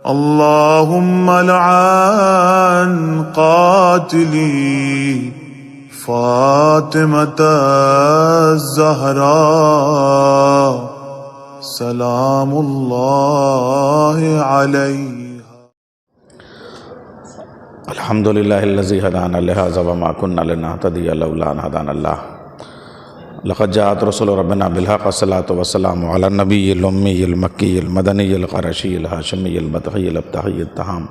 اللهم لعن قاتلي فاطمة الزهراء سلام الله عليها. الحمد لله الذي هدانا لهذا وما كنا لنهتدي لولا أن هدانا الله. لقد جاءت رسل ربنا بالحق الصلاة والسلام على النبي الأمي المكي المدني القرشي الهاشمي المدحي الابتحي التهام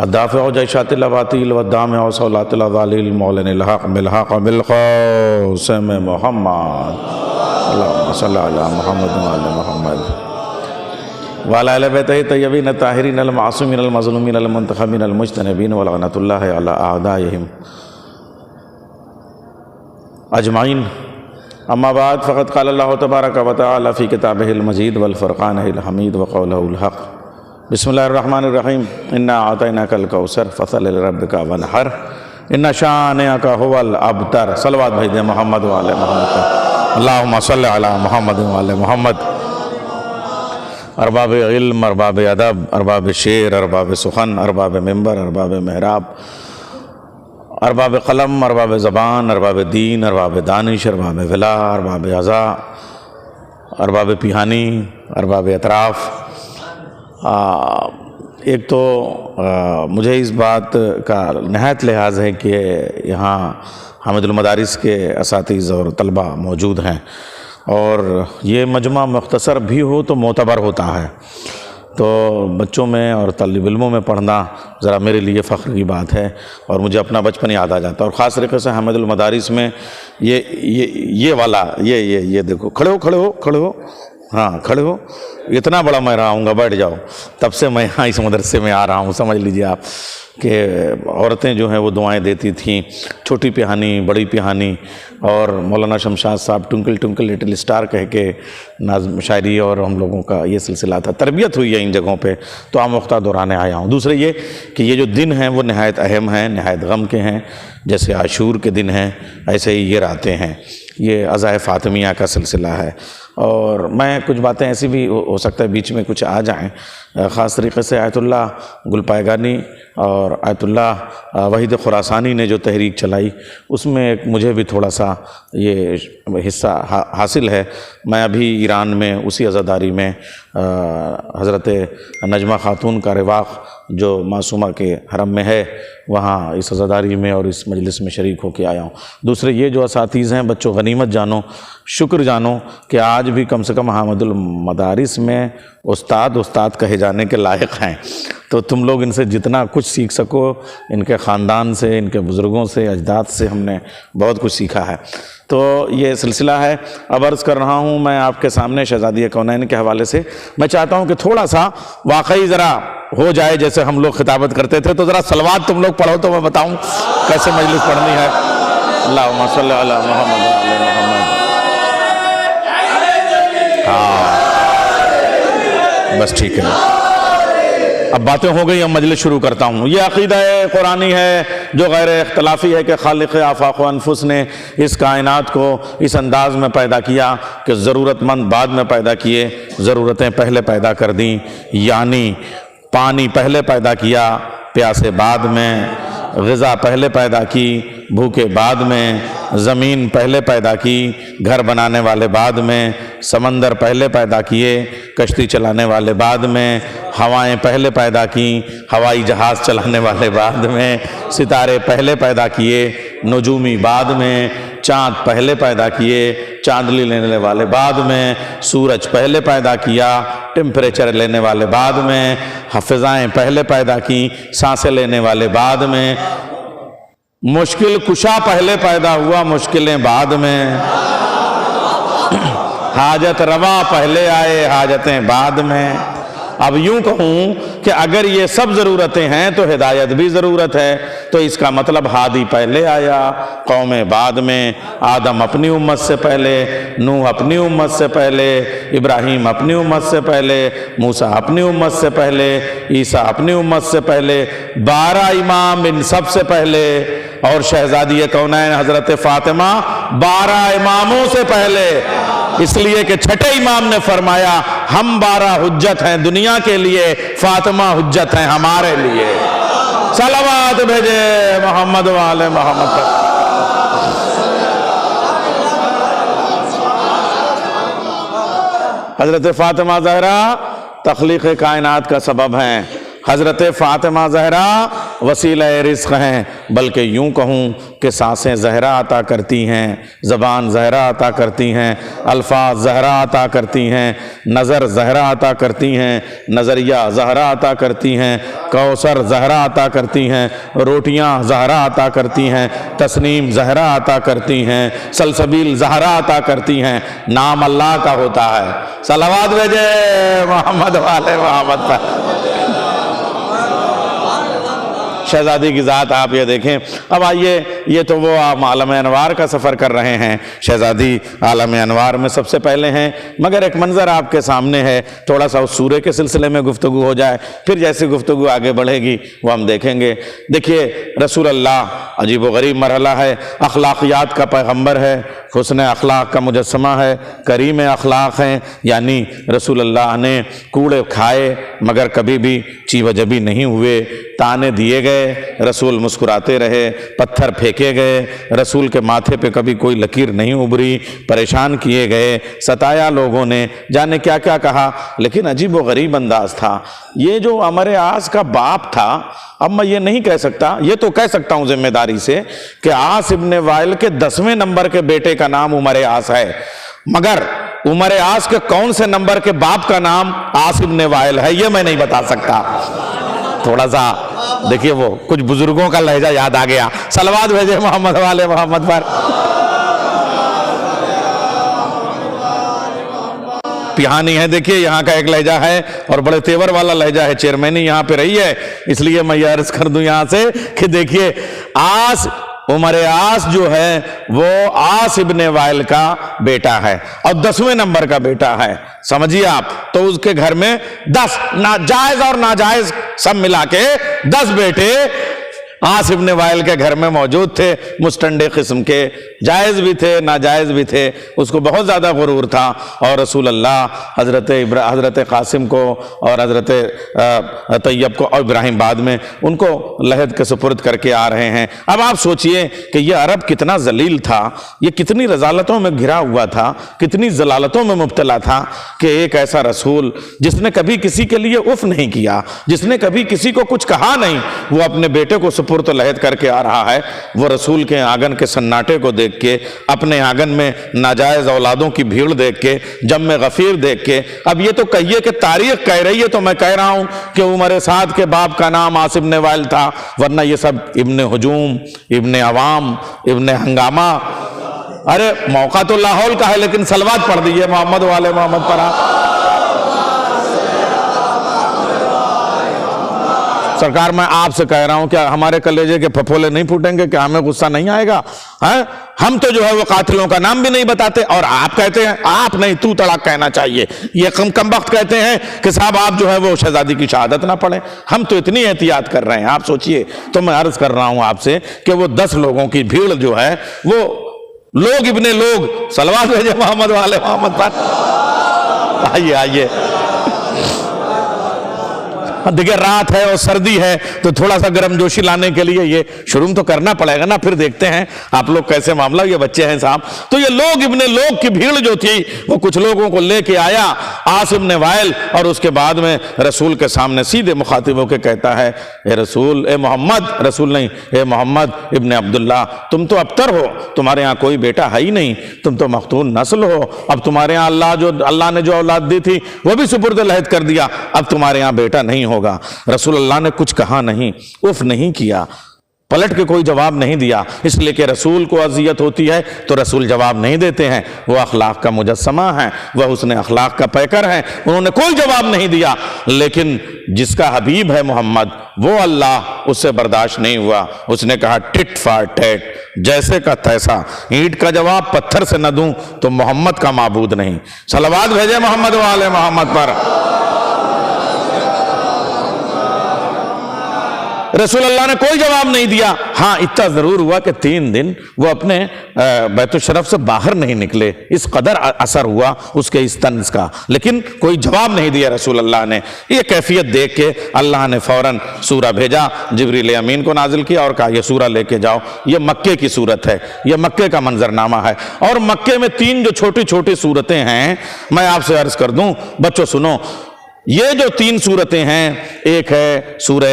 الدافع جيشات الأباطيل والدامع صولات الأضاليل المعلن الحق بالحق بالقاسم محمد. اللهم صل على محمد وعلى محمد وعلى آل بیتہ الطیبین الطاہرین المعصومین المظلومین المنتخبین المجتنبین ولعنۃ اللہ علی اعدائہم اجمعین. اما بعد فقد قال اللہ تبارک و تعالی فی کتابہ المجید والفرقانہ الحمید وقولہ الحق. بسم اللہ الرحمن الرحیم. انا اعطیناک الکوثر فصل لربک وانحر ان شانئک هو الابتر. صلوات بھیج دیں محمد وعلی محمد. اللہم صل علی محمد وعلی محمد. ارباب علم، ارباب ادب، ارباب شعر، ارباب سخن، ارباب منبر، ارباب محراب، ارباب قلم، ارباب زبان، ارباب دین، ارباب دانش، ارباب ولا، ارباب عزا، ارباب پیہانی، ارباب اطراف. ایک تو مجھے اس بات کا نہایت لحاظ ہے کہ یہاں حامد المدارس کے اساتذہ اور طلبہ موجود ہیں، اور یہ مجمع مختصر بھی ہو تو معتبر ہوتا ہے. تو بچوں میں اور طالب علموں میں پڑھنا ذرا میرے لیے فخر کی بات ہے، اور مجھے اپنا بچپن یاد آ جاتا ہے. اور خاص طریقے سے حامد المدارس میں یہ والا یہ دیکھو، کھڑے ہو، ہاں کھڑے ہو. اتنا بڑا میں رہا ہوں گا، بیٹھ جاؤ. تب سے میں یہاں اس مدرسے میں آ رہا ہوں. سمجھ لیجیے آپ کہ عورتیں جو ہیں وہ دعائیں دیتی تھیں، چھوٹی پیہانی، بڑی پیہانی، اور مولانا شمشاد صاحب ٹونکل ٹونکل لٹل اسٹار کہہ کے نظم شاعری، اور ہم لوگوں کا یہ سلسلہ تھا. تربیت ہوئی ہے ان جگہوں پہ، تو آموختہ دورانے آیا ہوں. دوسرے یہ کہ یہ جو دن ہیں وہ نہایت اہم ہیں، نہایت غم کے ہیں. جیسے عاشور کے دن ہیں، ایسے ہی یہ راتیں ہیں. یہ عزائے فاطمیہ کا سلسلہ ہے، اور میں کچھ باتیں ایسی بھی ہو سکتا ہے بیچ میں کچھ آ جائیں. خاص طریقے سے آیت اللہ گل پائگانی اور آیت اللہ وحید خراسانی نے جو تحریک چلائی، اس میں مجھے بھی تھوڑا سا یہ حصہ حاصل ہے. میں ابھی ایران میں اسی عزاداری میں حضرت نجمہ خاتون کا رواق جو معصومہ کے حرم میں ہے، وہاں اس عزاداری میں اور اس مجلس میں شریک ہو کے آیا ہوں. دوسرے یہ جو اساتذہ ہیں، بچوں غنیمت جانو، شکر جانو کہ آج بھی کم سے کم حامد المدارس میں استاد کہے جانے کے لائق ہیں. تو تم لوگ ان سے جتنا کچھ سیکھ سکو، ان کے خاندان سے، ان کے بزرگوں سے، اجداد سے ہم نے بہت کچھ سیکھا ہے. تو یہ سلسلہ ہے. اب عرض کر رہا ہوں میں آپ کے سامنے شہزادی کونین کے حوالے سے. میں چاہتا ہوں کہ تھوڑا سا واقعی ذرا ہو جائے جیسے ہم لوگ خطابت کرتے تھے. تو ذرا صلوات تم لوگ پڑھو تو میں بتاؤں کیسے مجلس پڑھنی ہے. اللہم صلی علی محمد وعلی محمد. ہاں بس ٹھیک ہے، اب باتیں ہو گئی، اب مجلس شروع کرتا ہوں. یہ عقیدہ قرآنی ہے جو غیر اختلافی ہے کہ خالق آفاق و انفس نے اس کائنات کو اس انداز میں پیدا کیا کہ ضرورت مند بعد میں پیدا کیے، ضرورتیں پہلے پیدا کر دیں. یعنی پانی پہلے پیدا کیا، پیاسے بعد میں، غذا پہلے پیدا کی، بھوکے بعد میں، زمین پہلے پیدا کی، گھر بنانے والے بعد میں، سمندر پہلے پیدا کیے، کشتی چلانے والے بعد میں، ہوائیں پہلے پیدا کیں، ہوائی جہاز چلانے والے بعد میں، ستارے پہلے پیدا کیے، نجومی بعد میں، چاند پہلے پیدا کیے، چاندلی لینے والے بعد میں، سورج پہلے پیدا کیا، ٹیمپریچر لینے والے بعد میں، فضائیں پہلے پیدا کی، سانسیں لینے والے بعد میں، مشکل کشا پہلے پیدا ہوا، مشکلیں بعد میں، حاجت روا پہلے آئے، حاجتیں بعد میں. اب یوں کہوں کہ اگر یہ سب ضرورتیں ہیں تو ہدایت بھی ضرورت ہے، تو اس کا مطلب ہادی پہلے آیا، قومیں بعد میں، آدم اپنی امت سے پہلے، نوح اپنی امت سے پہلے، ابراہیم اپنی امت سے پہلے، موسیٰ اپنی امت سے پہلے، عیسیٰ اپنی امت سے پہلے، 12 امام ان سب سے پہلے، اور شہزادی کونین حضرت فاطمہ 12 اماموں سے پہلے. اس لیے کہ چھٹے امام نے فرمایا ہم 12 حجت ہیں دنیا کے لیے، فاطمہ حجت ہیں ہمارے لیے۔ صلوات بھیجے محمد والے محمد پر۔ حضرت فاطمہ زہرا تخلیق کائنات کا سبب ہیں، حضرت فاطمہ زہرا وسیلہ رزق ہیں، بلکہ یوں کہوں کہ سانسیں زہرا عطا کرتی ہیں، زبان زہرا عطا کرتی ہیں، الفاظ زہرا عطا کرتی ہیں، نظر زہرا عطا کرتی ہیں، نظریہ زہرا عطا کرتی ہیں، کوثر زہرا عطا کرتی ہیں، روٹیاں زہرا عطا کرتی ہیں، تسنیم زہرا عطا کرتی ہیں، سلسبیل زہرا عطا کرتی ہیں، نام اللہ کا ہوتا ہے۔ صلوات بھیجے محمد والے محمد پر۔ شہزادی کی ذات آپ یہ دیکھیں۔ اب آئیے، یہ تو وہ آپ عالم انوار کا سفر کر رہے ہیں، شہزادی عالم انوار میں سب سے پہلے ہیں، مگر ایک منظر آپ کے سامنے ہے، تھوڑا سا اس سورے کے سلسلے میں گفتگو ہو جائے، پھر جیسی گفتگو آگے بڑھے گی وہ ہم دیکھیں گے۔ دیکھیے رسول اللہ عجیب و غریب مرحلہ ہے، اخلاقیات کا پیغمبر ہے، حسن اخلاق کا مجسمہ ہے، کریم اخلاق ہیں، یعنی رسول اللہ نے کوڑے کھائے مگر کبھی بھی چیو جبی نہیں ہوئے، تانے دیے گئے رسول مسکراتے رہے، پتھر پھینکے گئے رسول کے ماتھے پہ کبھی کوئی لکیر نہیں ابھری، پریشان کیے گئے، ستایا لوگوں نے، جانے کیا کیا کہا، لیکن عجیب و غریب انداز تھا۔ یہ جو عمر عاص کا باپ تھا، اب میں یہ نہیں کہہ سکتا، یہ تو کہہ سکتا ہوں ذمہ داری سے کہ عاص ابن وائل کے 10ویں نمبر کے بیٹے کا نام عمر عاص ہے، مگر عمر عاص کے کون سے نمبر کے باپ کا نام عاص ابن وائل ہے یہ میں نہیں بتا سکتا۔ تھوڑا سا دیکھیے وہ کچھ بزرگوں کا لہجہ یاد آ گیا۔ صلوات بھیجے محمد والے محمد پر۔ پہانی ہے، دیکھیے یہاں کا ایک لہجہ ہے اور بڑے تیور والا لہجہ ہے، چیئرمینی یہاں پہ رہی ہے، اس لیے میں یہ عرض کر دوں یہاں سے کہ دیکھیے عاص، عمر عاص جو ہے وہ عاص ابن وائل کا بیٹا ہے اور 10ویں نمبر کا بیٹا ہے، سمجھیے آپ، تو اس کے گھر میں 10 جائز اور ناجائز سب ملا کے 10 بیٹے عاص ابن وائل کے گھر میں موجود تھے، مستنڈے قسم کے، جائز بھی تھے ناجائز بھی تھے، اس کو بہت زیادہ غرور تھا، اور رسول اللہ حضرت قاسم کو اور حضرت طیب کو اور ابراہیم بعد میں ان کو لحد کے سپرد کر کے آ رہے ہیں۔ اب آپ سوچئے کہ یہ عرب کتنا ذلیل تھا، یہ کتنی رذالتوں میں گھرا ہوا تھا، کتنی ضلالتوں میں مبتلا تھا کہ ایک ایسا رسول جس نے کبھی کسی کے لیے اف نہیں کیا، جس نے کبھی کسی کو کچھ کہا نہیں، وہ اپنے بیٹے کو سپرد تو لحد کر کے آ رہا ہے۔ وہ رسول کے آنگن کے سناٹے کو دیکھ کے، اپنے آنگن میں ناجائز اولادوں کی بھیڑ دیکھ کے، جم غفیر دیکھ کے، اب یہ تو کہیے کہ تاریخ کہہ رہی ہے تو میں کہہ رہا ہوں کہ عمر سعد کے باپ کا نام عاص ابن وائل تھا، ورنہ یہ سب ابن ہجوم، ابن عوام، ابن ہنگامہ۔ ارے موقع تو لاہور کا ہے لیکن صلوات پڑھ دیجئے محمد والے محمد پر آپ۔ سرکار میں آپ سے کہہ رہا ہوں کیا ہمارے کلیجے کے پھپھولے نہیں پھوٹیں گے؟ کیا ہمیں غصہ نہیں آئے گا؟ ہم تو جو ہے وہ قاتلوں کا نام بھی نہیں بتاتے اور آپ کہتے ہیں، آپ نہیں تو تڑاک کہنا چاہیے، یہ کم وقت کہتے ہیں کہ صاحب آپ جو ہے وہ شہزادی کی شہادت نہ پڑھیں۔ ہم تو اتنی احتیاط کر رہے ہیں، آپ سوچئے۔ تو میں عرض کر رہا ہوں آپ سے کہ وہ 10 لوگوں کی بھیڑ جو ہے وہ لوگ ابن لوگ، صلوات بھیجے محمد والے محمد پر۔ آئیے آئیے، دیکھیں رات ہے اور سردی ہے تو تھوڑا سا گرم جوشی لانے کے لیے یہ شروع تو کرنا پڑے گا نا، پھر دیکھتے ہیں آپ لوگ کیسے معاملہ، یہ بچے ہیں صاحب۔ تو یہ لوگ ابن لوگ کی بھیڑ جو تھی وہ کچھ لوگوں کو لے کے آیا عاص ابن وائل، اور اس کے بعد میں رسول کے سامنے سیدھے مخاطب ہو کے کہتا ہے، اے رسول، اے محمد، رسول نہیں، اے محمد ابن عبداللہ، تم تو ابتر ہو، تمہارے ہاں کوئی بیٹا ہے ہی نہیں، تم تو مختون نسل ہو، اب تمہارے ہاں اللہ نے جو اولاد دی تھی وہ بھی سپرد لحد کر دیا، اب تمہارے ہاں بیٹا نہیں ہوگا۔ رسول اللہ نے کچھ کہا نہیں، اف نہیں کیا، پلٹ کے کوئی جواب نہیں دیا، اس لیے کہ رسول کو اذیت ہوتی ہے تو رسول جواب نہیں دیتے ہیں، وہ اخلاق کا مجسمہ ہیں، وہ حسن اخلاق کا پیکر ہیں، انہوں نے کوئی جواب نہیں دیا۔ لیکن جس کا حبیب ہے محمد، وہ اللہ، اس سے برداشت نہیں ہوا، اس نے کہا ٹٹ فار ٹیٹ، جیسے کا تیسا، اینٹ کا جواب پتھر سے نہ دوں تو محمد کا معبود نہیں۔ صلوات بھیجے محمد والے محمد پر۔ رسول اللہ نے کوئی جواب نہیں دیا. ہاں اتنا ضرور ہوا کہ 3 دن وہ اپنے بیت الشرف سے باہر نہیں نکلے، اس قدر اثر ہوا اس کے اس طنز کا، لیکن کوئی جواب نہیں دیا رسول اللہ نے. یہ کیفیت دیکھ کے اللہ نے فوراً سورہ بھیجا، جبریل امین کو نازل کیا اور کہا یہ سورہ لے کے جاؤ. یہ مکے کی صورت ہے، یہ مکے کا منظرنامہ ہے. اور مکے میں 3 جو چھوٹی چھوٹی صورتیں ہیں، میں آپ سے عرض کر دوں بچوں سنو، یہ جو 3 صورتیں ہیں، ایک ہے سورہ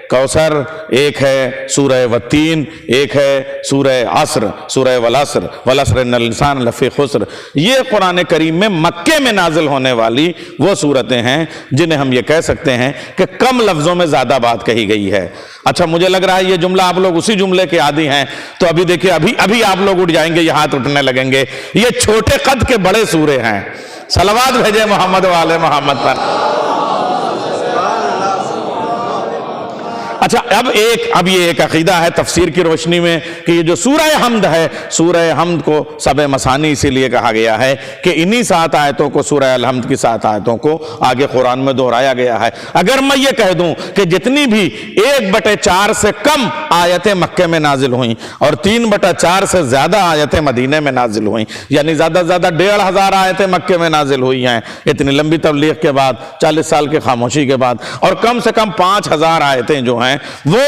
کوثر، ایک ہے سورہ والتین، ایک ہے سورہ عصر، سورہ والعصر والعصر ان الانسان لفی خسر. یہ قرآن کریم میں مکے میں نازل ہونے والی وہ صورتیں ہیں جنہیں ہم یہ کہہ سکتے ہیں کہ کم لفظوں میں زیادہ بات کہی گئی ہے. اچھا مجھے لگ رہا ہے یہ جملہ آپ لوگ اسی جملے کے عادی ہیں، تو ابھی دیکھیں ابھی آپ لوگ اٹھ جائیں گے، یہ ہاتھ اٹھنے لگیں گے. یہ چھوٹے قد کے بڑے سورے ہیں. صلوات بھیجے محمد و آل محمد پر. اچھا اب یہ ایک عقیدہ ہے تفسیر کی روشنی میں کہ یہ جو سورہ حمد ہے، سورہ حمد کو سبع مثانی اسی لیے کہا گیا ہے کہ انہی 7 آیتوں کو، سورہ الحمد کی 7 آیتوں کو آگے قرآن میں دہرایا گیا ہے. اگر میں یہ کہہ دوں کہ جتنی بھی 1/4 سے کم آیتیں مکے میں نازل ہوئیں اور 3/4 سے زیادہ آیتیں مدینے میں نازل ہوئیں، یعنی زیادہ 1,500 آیتیں مکے میں نازل ہوئی ہیں اتنی لمبی تبلیغ کے بعد، 40 سال کی خاموشی کے بعد، اور کم سے کم 5,000 آیتیں جو ہیں وہ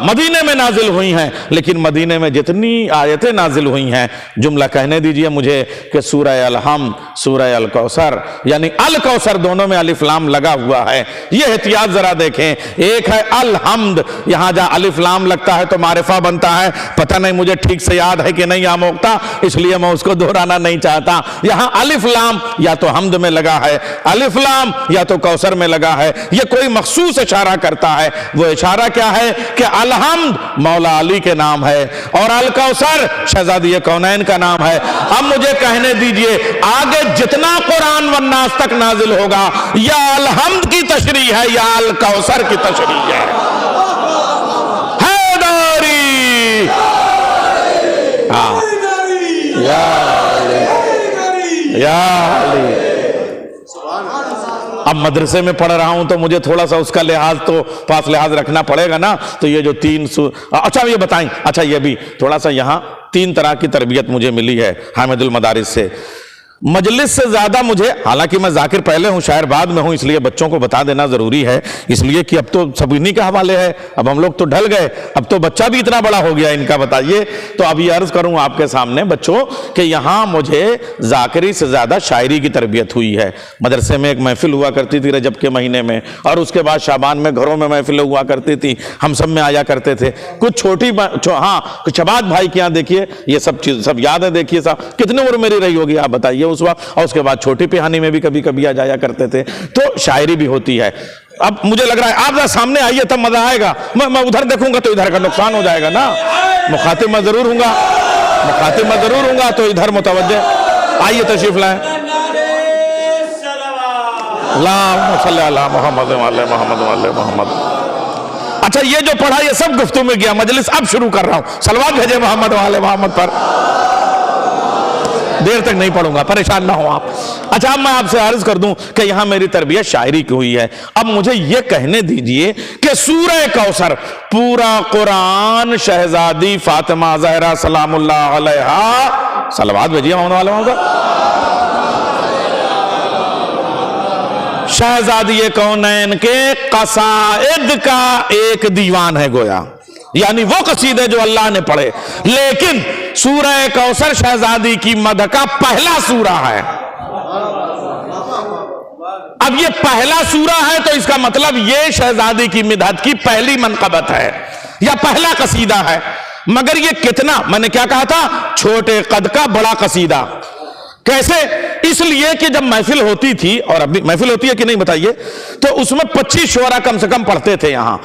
مدینے میں نازل ہوئی ہیں. لیکن مدینے میں جتنی آیتیں نازل ہوئی ہیں، جملہ کہنے دیجئے مجھے کہ سورہ الحمد، سورہ الکوثر، یعنی الکوثر دونوں میں الف لام لگا ہوا ہے. یہ احتیاط ذرا دیکھیں، ایک ہے الحمد، یہاں جہاں الف لام لگتا ہے تو معرفہ بنتا ہے. پتہ نہیں مجھے ٹھیک سے یاد ہے کہ نہیں آموختہ، اس لیے میں اس کو دہرانا نہیں چاہتا. یہاں الف لام یا تو حمد میں لگا ہے، الف لام یا تو کوثر میں لگا ہے. یہ کوئی مخصوص اشارہ کرتا ہے. وہ اشارہ کیا ہے کہ الحمد مولا علی کے نام ہے اور الکوثر شہزادی کونین کا نام ہے. اب مجھے کہنے دیجئے آگے جتنا قرآن والناس تک نازل ہوگا یا الحمد کی تشریح ہے یا الکوثر کی تشریح ہے. حیداری یا علی. اب مدرسے میں پڑھ رہا ہوں تو مجھے تھوڑا سا اس کا لحاظ تو پاس لحاظ رکھنا پڑے گا نا. تو یہ جو 3 اچھا یہ بتائیں، اچھا یہ بھی تھوڑا سا یہاں 3 طرح کی تربیت مجھے ملی ہے حامد المدارس سے. مجلس سے زیادہ مجھے، حالانکہ میں ذاکر پہلے ہوں شاعر بعد میں ہوں، اس لیے بچوں کو بتا دینا ضروری ہے، اس لیے کہ اب تو سب انہی کے حوالے ہے. اب ہم لوگ تو ڈھل گئے، اب تو بچہ بھی اتنا بڑا ہو گیا ان کا. بتائیے تو اب یہ عرض کروں آپ کے سامنے بچوں کہ یہاں مجھے ذاکری سے زیادہ شاعری کی تربیت ہوئی ہے. مدرسے میں ایک محفل ہوا کرتی تھی رجب کے مہینے میں، اور اس کے بعد شعبان میں گھروں میں محفلیں ہوا کرتی تھی، ہم سب میں آیا کرتے تھے. کچھ چھوٹی ہاں شباد بھائی کے یہاں دیکھیے یہ سب چیز سب یاد ہے. دیکھیے صاحب کتنی عمر میری رہی ہوگی آپ بتائیے اس وقت. اور اس کے بعد چھوٹی پہانی میں بھی کبھی کبھی آ جایا کرتے تھے. تو شاعری بھی ہوتی ہے. اب مجھے لگ رہا ہے آپ سامنے آئیے تب مزہ آئے گا. میں ادھر دیکھوں گا تو ادھر کا نقصان ہو جائے گا نا. مخاطب میں ضرور ہوں گا تو ادھر متوجہ. آئیے تشریف لائیں. اللہم صلی علی محمد وعلی محمد وعلی محمد. اچھا یہ جو پڑھا یہ سب گفتگو میں گیا، مجلس اب شروع کر رہا ہوں. صلوات بھیجے محمد وعلی محمد پر. دیر تک نہیں پڑھوں گا، پریشان نہ ہو آپ. اچھا اب میں آپ سے عرض کر دوں کہ یہاں میری تربیت شاعری کی ہوئی ہے. اب مجھے یہ کہنے دیجئے کہ سورہ کوثر پورا قرآن شہزادی فاطمہ زہرا سلام اللہ علیہا، صلوات بھیجیے محمد والے محمد، شہزادی کونین کے قصائد کا ایک دیوان ہے گویا، یعنی وہ قصیدے جو اللہ نے پڑھے. لیکن سورہ کوثر شہزادی کی مدح کا پہلا سورہ ہے. اب یہ پہلا سورہ ہے تو اس کا مطلب یہ شہزادی کی مدحت کی پہلی منقبت ہے یا پہلا قصیدہ ہے. مگر یہ کتنا، میں نے کیا کہا تھا، چھوٹے قد کا بڑا قصیدہ. کیسے؟ اس لیے کہ جب محفل ہوتی تھی، اور اب بھی محفل ہوتی ہے کہ نہیں بتائیے، تو اس میں 25 شعرا کم سے کم پڑھتے تھے. یہاں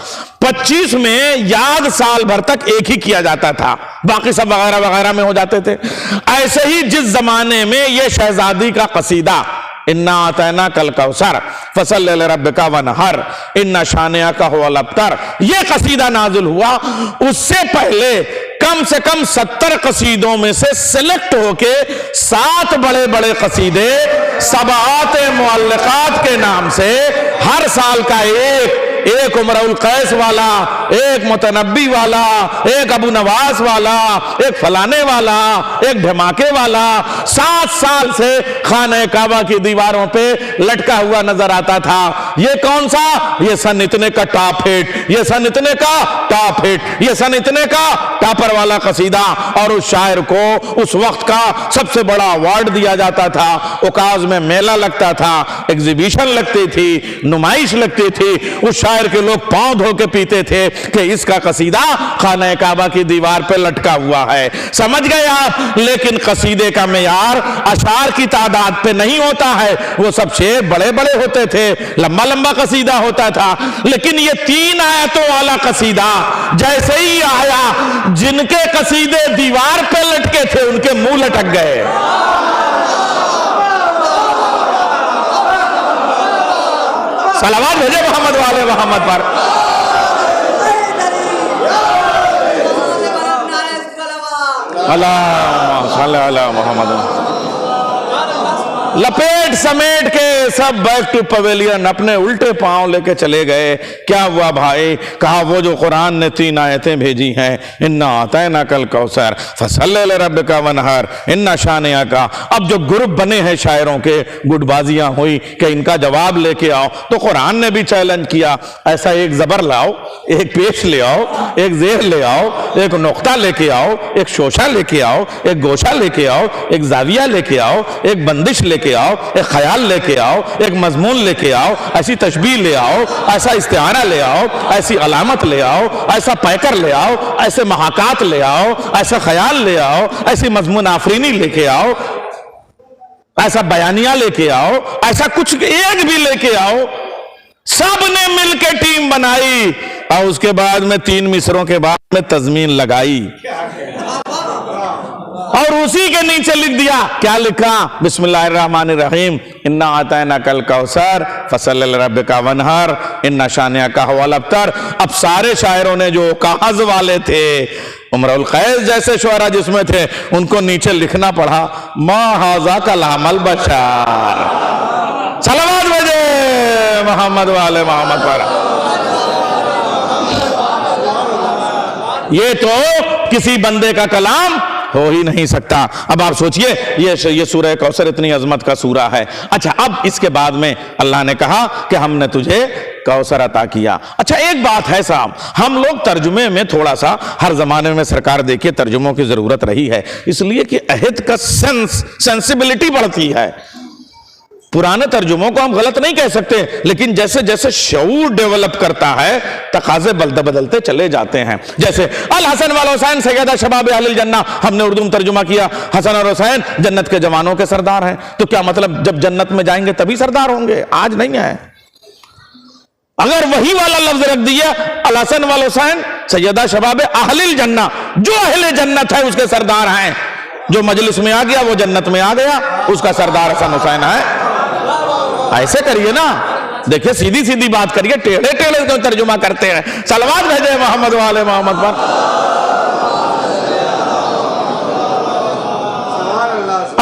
25 میں یاد سال بھر تک ایک ہی کیا جاتا تھا، باقی سب وغیرہ وغیرہ میں ہو جاتے تھے. ایسے ہی جس زمانے میں یہ شہزادی کا قصیدہ اِنَّا آتَيْنَاكَ الْكَوْثَرَ فَصَلِّ لِرَبِّكَ وَانْحَرْ إِنَّ شَانِئَكَ هُوَ الْأَبْتَرُ، یہ قصیدہ نازل ہوا. اس سے پہلے کم سے کم 70 قصیدوں میں سے سلیکٹ ہو کے 7 بڑے بڑے قصیدے سبعات معلقات کے نام سے ہر سال کا ایک ایک عمرؤ القیس والا، ایک متنبی والا، ایک ابو نواس والا، ایک فلانے والا، ایک دھماکے والا 7 سال سے خانہ کعبہ کی دیواروں پہ لٹکا ہوا نظر آتا تھا۔ یہ کون سا؟ یہ سن اتنے کا ٹاپ ہٹ، یہ سن اتنے کا ٹاپ ہٹ، یہ سن اتنے کا ٹاپر والا قصیدہ، اور اس شاعر کو اس وقت کا سب سے بڑا ایوارڈ دیا جاتا تھا۔ اوکاز میں میلہ لگتا تھا، ایگزیبیشن لگتی تھی، نمائش لگتی تھی، اس شاعر کے لوگ پاؤں دھو کے پیتے تھے کہ اس کا قصیدہ خانہ کعبہ کی دیوار پہ لٹکا ہوا ہے۔ سمجھ گئے آپ؟ لیکن قصیدے کا معیار اشعار کی تعداد پہ نہیں ہوتا ہے، وہ سب شعر بڑے بڑے ہوتے تھے، لمبا لمبا قصیدہ ہوتا تھا، لیکن یہ 3 آیتوں والا قصیدہ جیسے ہی آیا، جن کے قصیدے دیوار پہ لٹکے تھے ان کے منہ لٹک گئے۔ صلوات بھیجے محمد والے محمد پر۔ اللہم صلی علی محمد۔ لپیٹ سمیٹ کے سب بیک ٹو پویلین اپنے الٹے پاؤں لے کے چلے گئے۔ کیا ہوا بھائی؟ کہا وہ جو قرآن نے 3 آیتیں بھیجی ہیں، انا اعطیناک الکوثر فصلی لربک وانحر ان شانئک، اب جو گروپ بنے ہیں شاعروں کے، گٹ بازیاں ہوئی کہ ان کا جواب لے کے آؤ، تو قرآن نے بھی چیلنج کیا، ایسا ایک زبر لاؤ، ایک پیش لے آؤ، ایک زیر لے آؤ، ایک نقطہ لے کے آؤ، ایک شوشہ لے کے آؤ، ایک گوشہ لے کے آؤ، ایک زاویہ لے کے آؤ، ایک بندش لے کے آؤ، ایک خیال لے کے آؤ، ایک مضمون لے کے آؤ، ایسی تشبیہ لے آؤ، ایسا استعارہ لے آؤ، ایسی علامت لے آؤ، ایسا پیکر لے آؤ، ایسے محاکات لے آؤ، ایسا خیال لے آؤ، ایسی مضمون آفرینی لے کے آؤ، ایسا بیانیہ لے کے آؤ، ایسا کچھ ایک بھی لے کے آؤ۔ سب نے مل کے ٹیم بنائی اور اس کے بعد میں 3 مصروں کے بعد میں تضمین لگائی اور اسی کے نیچے لکھ دیا۔ کیا لکھا؟ بسم اللہ الرحمن الرحیم، انا اعطیناک الکوثر فصلی لربک وانحر ان شانئک هو الابتر۔ اب سارے شاعروں نے جو کاغذ والے تھے، عمرؤ القیس جیسے شعراء جس میں تھے، ان کو نیچے لکھنا پڑا ما ھذا کلام البشر۔ صلوات بھیجے محمد والے محمد پر۔ یہ تو کسی بندے کا کلام ہو ہی نہیں سکتا۔ اب آپ سوچئے یہ سورہ کوثر اتنی عظمت کا سورہ ہے۔ اچھا، اب اس کے بعد میں اللہ نے کہا کہ ہم نے تجھے کوثر عطا کیا۔ اچھا، ایک بات ہے صاحب، ہم لوگ ترجمے میں تھوڑا سا ہر زمانے میں سرکار دیکھیے ترجموں کی ضرورت رہی ہے، اس لیے کہ عہد کا سینسیبلٹی بڑھتی ہے۔ پرانے ترجموں کو ہم غلط نہیں کہہ سکتے، لیکن جیسے جیسے شعور ڈیولپ کرتا ہے تقاضے بدلتے چلے جاتے ہیں۔ جیسے الحسن والحسین سیدہ شباب اہل الجنہ، ہم نے اردو میں ترجمہ کیا، حسن اور حسین جنت کے جوانوں کے سردار ہیں، تو کیا مطلب جب جنت میں جائیں گے تبھی سردار ہوں گے؟ آج نہیں ہے۔ اگر وہی والا لفظ رکھ دیا الحسن والحسین سیدہ شباب اہل الجنہ، جو اہل جنت ہے اس کے سردار ہیں، جو مجلس میں آ گیا وہ جنت میں آ گیا، اس کا سردار حسن حسین ہے۔ ایسے کریے نا، دیکھیں سیدھی سیدھی بات کریے، ٹیڑھے ٹیڑھے کیوں ترجمہ کرتے ہیں؟ صلوات بھیجے محمد والے محمد پر۔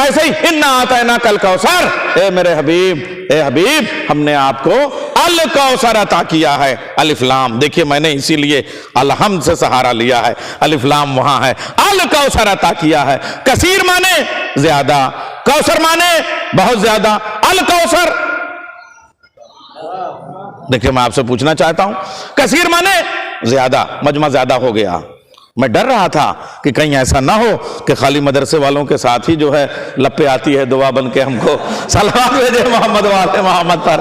ایسے ہی انا اعطیناک الکوثر، اے میرے حبیب، اے حبیب، ہم نے آپ کو الکوثر عطا کیا ہے۔ الف لام، دیکھیے میں نے اسی لیے الحمد سے سہارا لیا ہے، الف لام وہاں ہے۔ الکوثر عطا کیا ہے، کثیر مانے زیادہ، کوثر مانے بہت زیادہ۔ الکوثر، دیکھیں میں آپ سے پوچھنا چاہتا ہوں، کثیر مانے زیادہ، مجمع زیادہ ہو گیا۔ میں ڈر رہا تھا کہ کہیں ایسا نہ ہو کہ خالی مدرسے والوں کے ساتھ ہی جو ہے لپے آتی ہے دعا بن کے ہم کو۔ صلوات بھیجے محمد والے محمد پر۔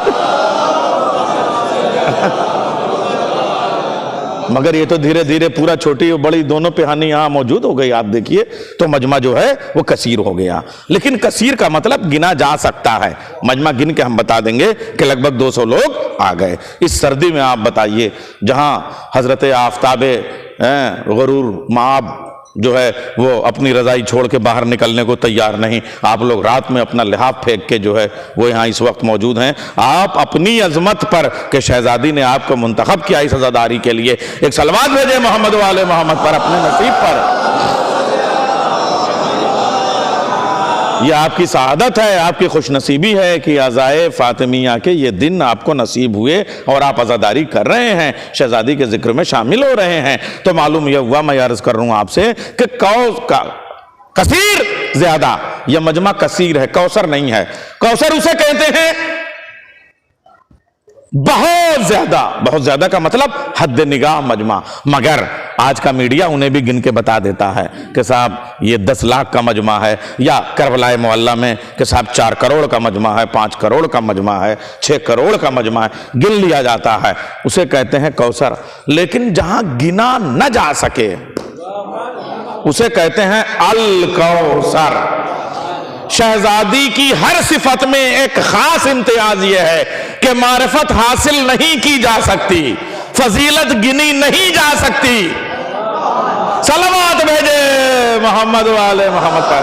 مگر یہ تو دھیرے دھیرے پورا چھوٹی اور بڑی دونوں پہانی یہاں موجود ہو گئی، آپ دیکھیے تو مجمع جو ہے وہ کثیر ہو گیا۔ لیکن کثیر کا مطلب گنا جا سکتا ہے، مجمع گن کے ہم بتا دیں گے کہ لگ بھگ 200 لوگ آ گئے۔ اس سردی میں آپ بتائیے، جہاں حضرت آفتاب غرور مآب جو ہے وہ اپنی رضائی چھوڑ کے باہر نکلنے کو تیار نہیں، آپ لوگ رات میں اپنا لحاف پھینک کے جو ہے وہ یہاں اس وقت موجود ہیں۔ آپ اپنی عظمت پر کہ شہزادی نے آپ کو منتخب کیا اس عزاداری کے لیے، ایک صلوات بھیجے محمد والے محمد پر، اپنے نصیب پر۔ یہ آپ کی سعادت ہے، آپ کی خوش نصیبی ہے کہ عزائے فاطمیہ کے یہ دن آپ کو نصیب ہوئے اور آپ عزاداری کر رہے ہیں، شہزادی کے ذکر میں شامل ہو رہے ہیں۔ تو معلوم یہ ہوا، میں عرض کر رہا ہوں آپ سے کہ کثیر زیادہ، یہ مجمع کثیر ہے، کوثر نہیں ہے۔ کوثر اسے کہتے ہیں بہت زیادہ، بہت زیادہ کا مطلب حد نگاہ مجمع۔ مگر آج کا میڈیا انہیں بھی گن کے بتا دیتا ہے کہ صاحب یہ 10 لاکھ کا مجمع ہے، یا کربلا معلیٰ میں کہ صاحب 4 کروڑ کا مجمع ہے، 5 کروڑ کا مجمع ہے، 6 کروڑ کا مجمع ہے، گن لیا جاتا ہے، اسے کہتے ہیں کوثر۔ لیکن جہاں گنا نہ جا سکے اسے کہتے ہیں الکوثر۔ شہزادی کی ہر صفت میں ایک خاص امتیاز یہ ہے کہ معرفت حاصل نہیں کی جا سکتی، فضیلت گنی نہیں جا سکتی۔ صلوات بھیجے محمد والے محمد پر۔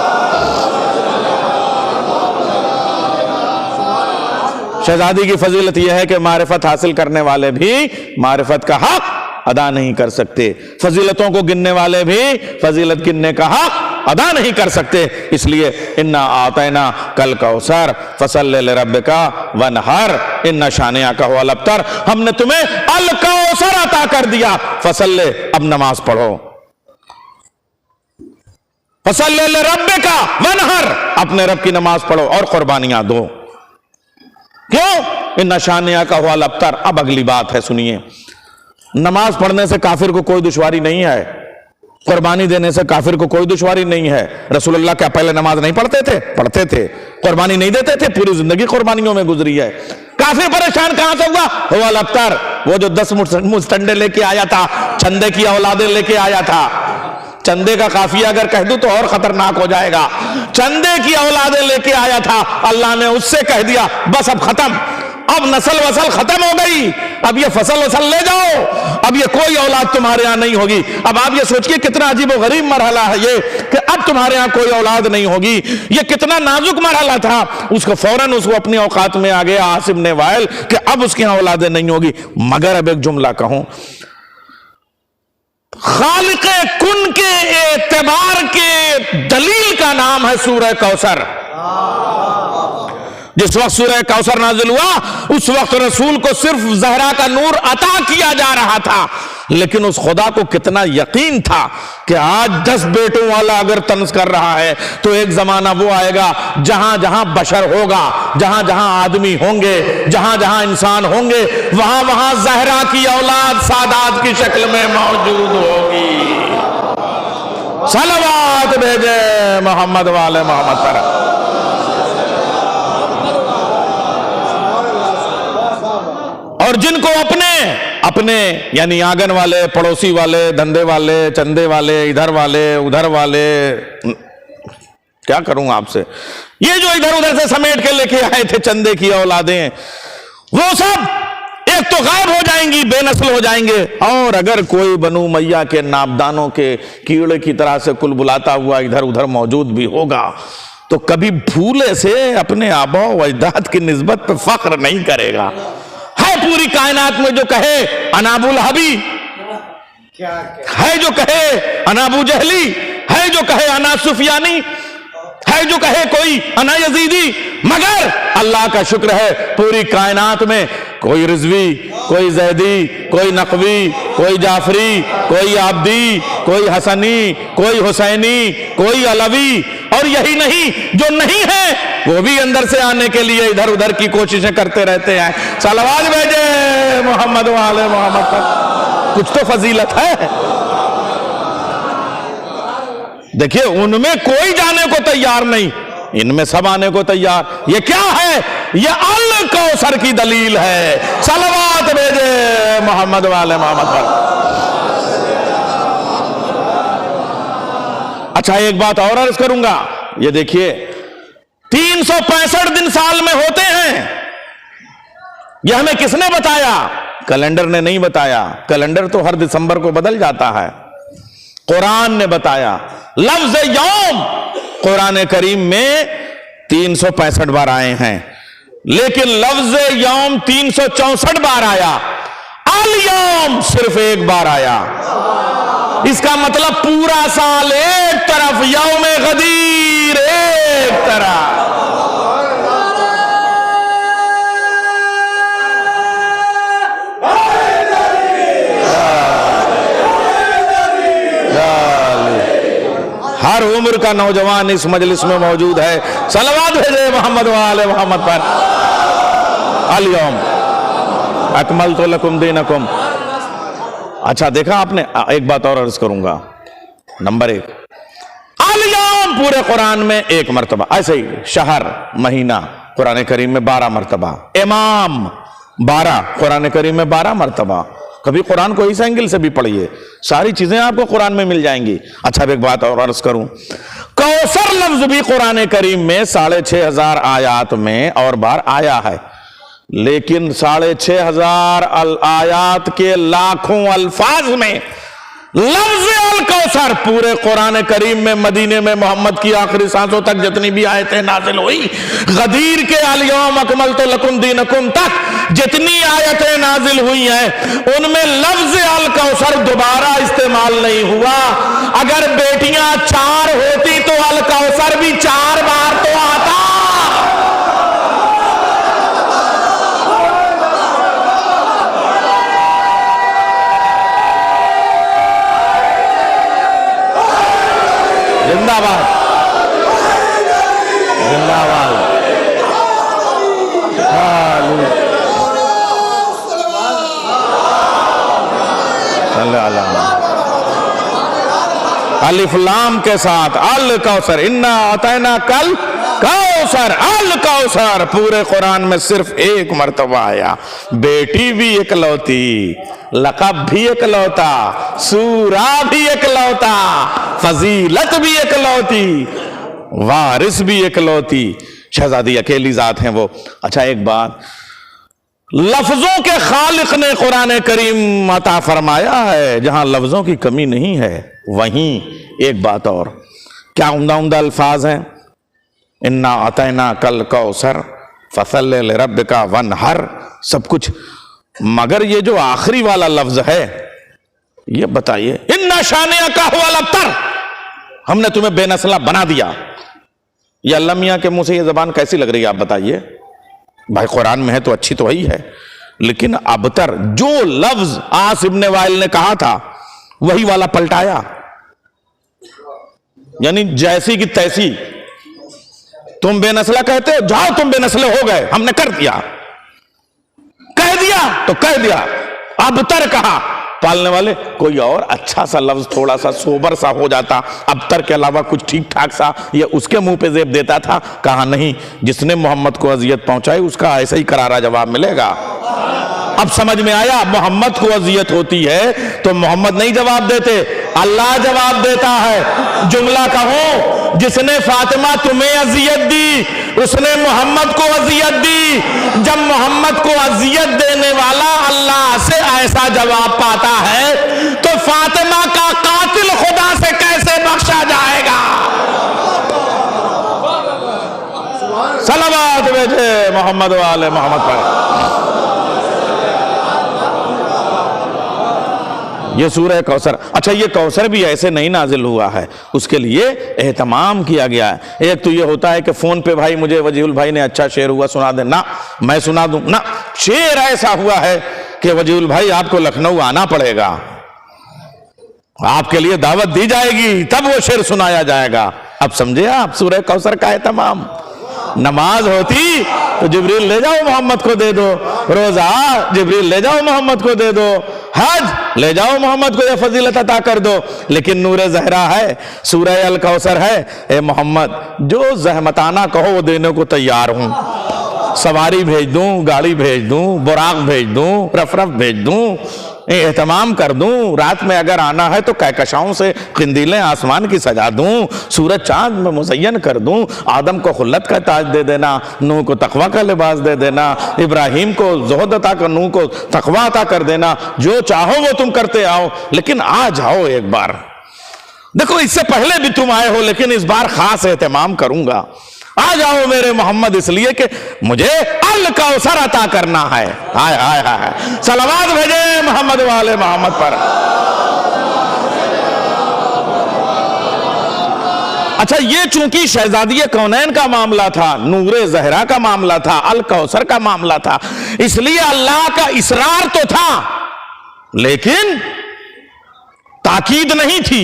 شہزادی کی فضیلت یہ ہے کہ معرفت حاصل کرنے والے بھی معرفت کا حق ادا نہیں کر سکتے، فضیلتوں کو گننے والے بھی فضیلت گننے کا حق ادا نہیں کر سکتے۔ اس لیے انا آتینا کل کوثر فصلی لربک وانحر ان شانئک هو الابتر، ہم نے تمہیں الکوثر عطا کر دیا، فصلی، اب نماز پڑھو، فصلی لربک وانحر، اپنے رب کی نماز پڑھو اور قربانیاں دو۔ کیوں؟ ان شانئک هو الابتر۔ اب اگلی بات ہے، سنیے، نماز پڑھنے سے کافر کو کوئی دشواری نہیں ہے، قربانی دینے سے کافر کو کوئی دشواری نہیں ہے۔ رسول اللہ کیا پہلے نماز نہیں پڑھتے تھے؟ پڑھتے تھے۔ قربانی نہیں دیتے تھے؟ پوری زندگی قربانیوں میں گزری ہے۔ کافر پریشان کہاں سے ہوا؟ هو الابتر، وہ جو 10 مستنڈے لے کے آیا تھا، چندے کی اولادیں لے کے آیا تھا۔ چندے کا قافیہ اگر کہہ دوں تو اور خطرناک ہو جائے گا۔ چندے کی اولادیں لے کے آیا تھا، اللہ نے اس سے کہہ دیا بس اب ختم، اب نسل وسل ختم ہو گئی، اب یہ فصل وصل لے جاؤ، اب یہ کوئی اولاد تمہارے ہاں نہیں ہوگی۔ اب آپ یہ سوچئے کتنا عجیب و غریب مرحلہ ہے یہ کہ اب تمہارے ہاں کوئی اولاد نہیں ہوگی، یہ کتنا نازک مرحلہ تھا۔ اس کو فوراً اس کو اپنی اوقات میں آ گیا عاصم نے وائل کہ اب اس کے ہاں اولادیں نہیں ہوگی۔ مگر اب ایک جملہ کہوں، خالق کن کے اعتبار کے دلیل کا نام ہے سورہ کوثر۔ جس وقت سورہ کوثر نازل ہوا اس وقت رسول کو صرف زہرا کا نور عطا کیا جا رہا تھا، لیکن اس خدا کو کتنا یقین تھا کہ آج 10 بیٹوں والا اگر طنز کر رہا ہے تو ایک زمانہ وہ آئے گا جہاں جہاں بشر ہوگا، جہاں جہاں آدمی ہوں گے، جہاں جہاں انسان ہوں گے، وہاں وہاں زہرا کی اولاد سادات کی شکل میں موجود ہوگی۔ صلوات بھیجے محمد والے محمد پر۔ اور جن کو اپنے یعنی آنگن والے، پڑوسی والے، دھندے والے، چندے والے، ادھر والے ادھر والے، کیا کروں آپ سے، یہ جو ادھر ادھر سے سمیٹ کے لے کے آئے تھے چندے کی اولادیں، وہ سب ایک تو غائب ہو جائیں گی، بے نسل ہو جائیں گے۔ اور اگر کوئی بنو امیہ کے نابدانوں کے کیڑے کی طرح سے کل بلاتا ہوا ادھر ادھر موجود بھی ہوگا تو کبھی بھولے سے اپنے آباء و اجداد کی نسبت پہ فخر نہیں کرے گا۔ ہے پوری کائنات میں جو کہے انا ابو لہبی، ہے جو کہے انا ابو جہلی، ہے جو کہے انا سفیانی، ہے جو کہے کوئی انا یزیدی، مگر اللہ کا شکر ہے پوری کائنات میں کوئی رضوی، کوئی زیدی، کوئی نقوی، کوئی جعفری، کوئی عابدی، کوئی حسنی، کوئی حسینی، کوئی علوی، اور یہی نہیں جو نہیں ہے وہ بھی اندر سے آنے کے لیے ادھر ادھر کی کوششیں کرتے رہتے ہیں۔ صلوات بھیجے محمد والے محمد پر۔ کچھ تو فضیلت ہے۔ دیکھیے ان میں کوئی جانے کو تیار نہیں، ان میں سب آنے کو تیار۔ یہ کیا ہے؟ یہ الکوثر کی دلیل ہے۔ صلوات بھیجے محمد والے محمد پر۔ اچھا ایک بات اور عرض کروں گا، یہ دیکھیے 365 دن سال میں ہوتے ہیں، یہ ہمیں کس نے بتایا؟ کیلنڈر نے نہیں بتایا، کیلنڈر تو ہر دسمبر کو بدل جاتا ہے، قرآن نے بتایا۔ لفظ یوم قرآن کریم میں 365 بار آئے ہیں، لیکن لفظ یوم 364 بار آیا، الیوم صرف ایک بار آیا۔ اس کا مطلب پورا سال ایک طرف، یوم غدیر ایک طرح ہر عمر کا نوجوان اس مجلس میں موجود ہے. صلوات بھیجے محمد وآل محمد پر. الیوم اکملت لکم دینکم. اچھا دیکھا آپ نے, ایک بات اور عرض کروں گا. نمبر 1, الیوم پورے قرآن میں 1 مرتبہ, ایسے ہی شہر مہینہ قرآن کریم میں 12 مرتبہ, امام 12 قرآن کریم میں 12 مرتبہ. کبھی قرآن کو اس اینگل سے بھی پڑھیے, ساری چیزیں آپ کو قرآن میں مل جائیں گی. اچھا اب ایک بات اور عرض کروں, کوثر لفظ بھی قرآن کریم میں 6500 آیات میں اور بار آیا ہے, لیکن 6500 آیات کے لاکھوں الفاظ میں لفظ الکوثر پورے قرآن کریم میں مدینے میں محمد کی آخری سانسوں تک جتنی بھی آیتیں نازل ہوئی, غدیر کے الیوم اکملت لکم دینکم تک جتنی آیتیں نازل ہوئی ہیں ان میں لفظ الکوثر دوبارہ استعمال نہیں ہوا. اگر بیٹیاں 4 ہوتی تو الکوثر بھی 4 بار تو آتا. زندہ باد, زندہ باد. الف لام کے ساتھ الکوثر, انا اعطینا کل کوثر. الکوثر پورے قرآن میں صرف 1 مرتبہ آیا. بیٹی بھی اکلوتی, لقب بھی اکلوتا, سورہ بھی اکلوتا, فضیلت بھی اکلوتی, وارث بھی اکلوتی, شہزادی اکیلی ذات ہیں وہ. اچھا ایک بات, لفظوں کے خالق نے قرآن کریم عطا فرمایا ہے, جہاں لفظوں کی کمی نہیں ہے. وہیں ایک بات اور, کیا عمدہ عمدہ الفاظ ہیں, انا اعطینا کل کوثر فصلی لربک وانحر, سب کچھ. مگر یہ جو آخری والا لفظ ہے یہ بتائیے, انا شانئک ھو الابتر, ہم نے تمہیں بے نسلہ بنا دیا. یہ اللہ میاں کے منہ سے یہ زبان کیسی لگ رہی ہے آپ بتائیے. بھائی قرآن میں ہے تو اچھی تو وہی ہے, لیکن ابتر جو لفظ عاص ابن وائل نے کہا تھا وہی والا پلٹایا, یعنی جیسی کی تیسی. تم بے نسلہ کہتے ہو, جاؤ تم بے نسلے ہو گئے, ہم نے کر دیا, کہہ دیا تو کہہ دیا. ابتر کہا, پالنے والے کوئی اور اچھا سا لفظ تھوڑا سا سوبر سا ہو جاتا, ابتر کے علاوہ کچھ ٹھیک ٹھاک سا یہ اس کے منہ پہ زیب دیتا تھا. کہا نہیں, جس نے محمد کو اذیت پہنچائی اس کا ایسا ہی کرارا جواب ملے گا. اب سمجھ میں آیا, محمد کو اذیت ہوتی ہے تو محمد نہیں جواب دیتے, اللہ جواب دیتا ہے. جملہ کہوں, جس نے فاطمہ تمہیں اذیت دی اس نے محمد کو اذیت دی. جب محمد کو اذیت دینے والا اللہ سے ایسا جواب پاتا ہے تو فاطمہ کا قاتل خدا سے کیسے بخشا جائے گا. صلوات بھیجے محمد والے محمد پر. یہ سورہ کوثر. اچھا یہ کوثر بھی ایسے نہیں نازل ہوا ہے, اس کے لیے اہتمام کیا گیا ہے. ایک تو یہ ہوتا ہے کہ فون پہ بھائی مجھے وجیہ البھائی نے اچھا شعر ہوا سنا دے, نہ میں سنا دوں, نہ شعر ایسا ہوا ہے کہ وجیہ البھائی آپ کو لکھنؤ آنا پڑے گا, آپ کے لیے دعوت دی جائے گی, تب وہ شعر سنایا جائے گا. اب سمجھے آپ سورہ کوثر کا اہتمام. نماز ہوتی تو جبریل لے جاؤ محمد کو دے دو, روزہ جبریل لے جاؤ محمد کو دے دو, حج لے جاؤ محمد کو یہ فضیلت عطا کر دو. لیکن نور زہرا ہے, سورہ الکوثر ہے, اے محمد جو زحمتانہ کہو وہ دینے کو تیار ہوں. سواری بھیج دوں, گاڑی بھیج دوں, براق بھیج دوں, رف بھیج دوں, اہتمام کر دوں. رات میں اگر آنا ہے تو کہکشاؤں سے قندیلیں آسمان کی سجا دوں, سورج چاند میں مزین کر دوں. آدم کو خلت کا تاج دے دینا, نوح کو تقوی کا لباس دے دینا, ابراہیم کو زہد عطا کر, نوح کو تقوی عطا کر دینا. جو چاہو وہ تم کرتے آؤ, لیکن آ جاؤ ایک بار. دیکھو اس سے پہلے بھی تم آئے ہو, لیکن اس بار خاص اہتمام کروں گا. آ جاؤ میرے محمد, اس لیے کہ مجھے الکوثر عطا کرنا ہے. ہائے ہائے ہائے, صلوات بھیجے محمد والے محمد پر. اچھا یہ چونکہ شہزادی کونین کا معاملہ تھا، نور زہرا کا معاملہ تھا، الکوثر کا معاملہ تھا، اس لیے اللہ کا اصرار تو تھا لیکن تاکید نہیں تھی۔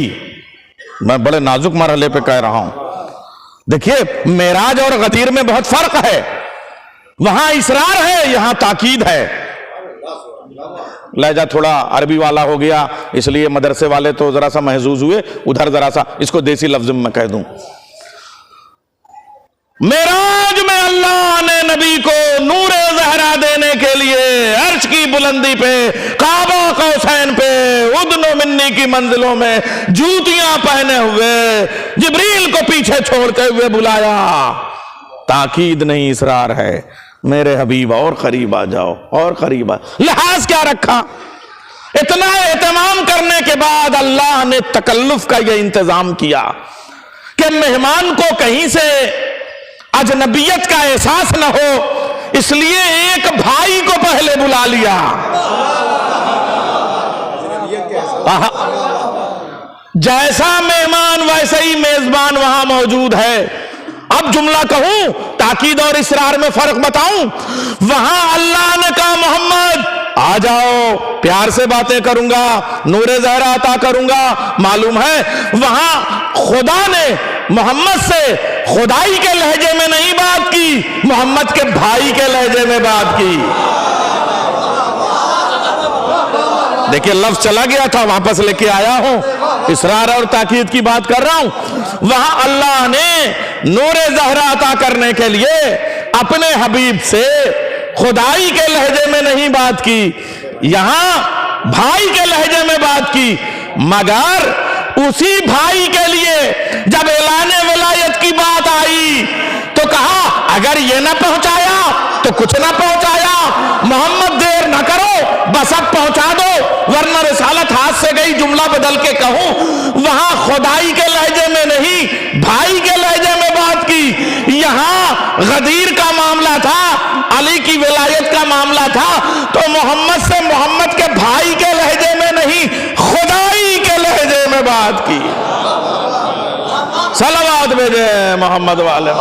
میں بڑے نازک مرحلے پہ کہہ رہا ہوں، دیکھیے معراج اور غدیر میں بہت فرق ہے، وہاں اصرار ہے، یہاں تاکید ہے۔ لہجہ تھوڑا عربی والا ہو گیا اس لیے مدرسے والے تو ذرا سا محظوظ ہوئے، ادھر ذرا سا اس کو دیسی لفظ میں کہہ دوں۔ معراج میں اللہ نے نبی کو نور زہرا دینے کے لیے عرش کی بلندی پہ، کعبہ قوسین پہ، ادن و منی کی منزلوں میں جوتیاں پہنے ہوئے جبریل کو پیچھے چھوڑتے ہوئے بلایا۔ تاکید نہیں، اصرار ہے، میرے حبیب اور قریب آ جاؤ، اور قریب آ۔ لحاظ کیا رکھا؟ اتنا اہتمام کرنے کے بعد اللہ نے تکلف کا یہ انتظام کیا کہ مہمان کو کہیں سے اجنبیت کا احساس نہ ہو، اس لیے ایک بھائی کو پہلے بلا لیا۔ جیسا مہمان ویسے ہی میزبان وہاں موجود ہے۔ اب جملہ کہوں، تاکید اور اصرار میں فرق بتاؤں۔ وہاں اللہ نے کہا محمد آ جاؤ، پیار سے باتیں کروں گا، نور زہرا عطا کروں گا۔ معلوم ہے وہاں خدا نے محمد سے خدائی کے لہجے میں نہیں بات کی، محمد کے بھائی کے لہجے میں بات کی۔ دیکھیے لفظ چلا گیا تھا، واپس لے کے آیا ہوں، اصرار اور تاکید کی بات کر رہا ہوں۔ وہاں اللہ نے نور زہرا عطا کرنے کے لیے اپنے حبیب سے خدائی کے لہجے میں نہیں بات کی، یہاں بھائی کے لہجے میں بات کی۔ مگر اسی بھائی کے لیے جب اعلان ولایت کی بات آئی تو کہا اگر یہ نہ پہنچایا تو کچھ نہ پہنچایا، محمد دیر نہ کرو، بس اب پہنچا دو ورنہ رسالت ہاتھ سے گئی۔ جملہ بدل کے کہوں، وہاں خدائی کے لہجے میں نہیں بھائی کے لہجے میں بات کی۔ یہاں غدیر کا معاملہ تھا، علی کی ولایت کا معاملہ تھا، تو محمد سے محمد کے بھائی کے لہجے میں نہیں خدائی کے لہجے میں بات کی۔ صلوات بھیجے محمد والے۔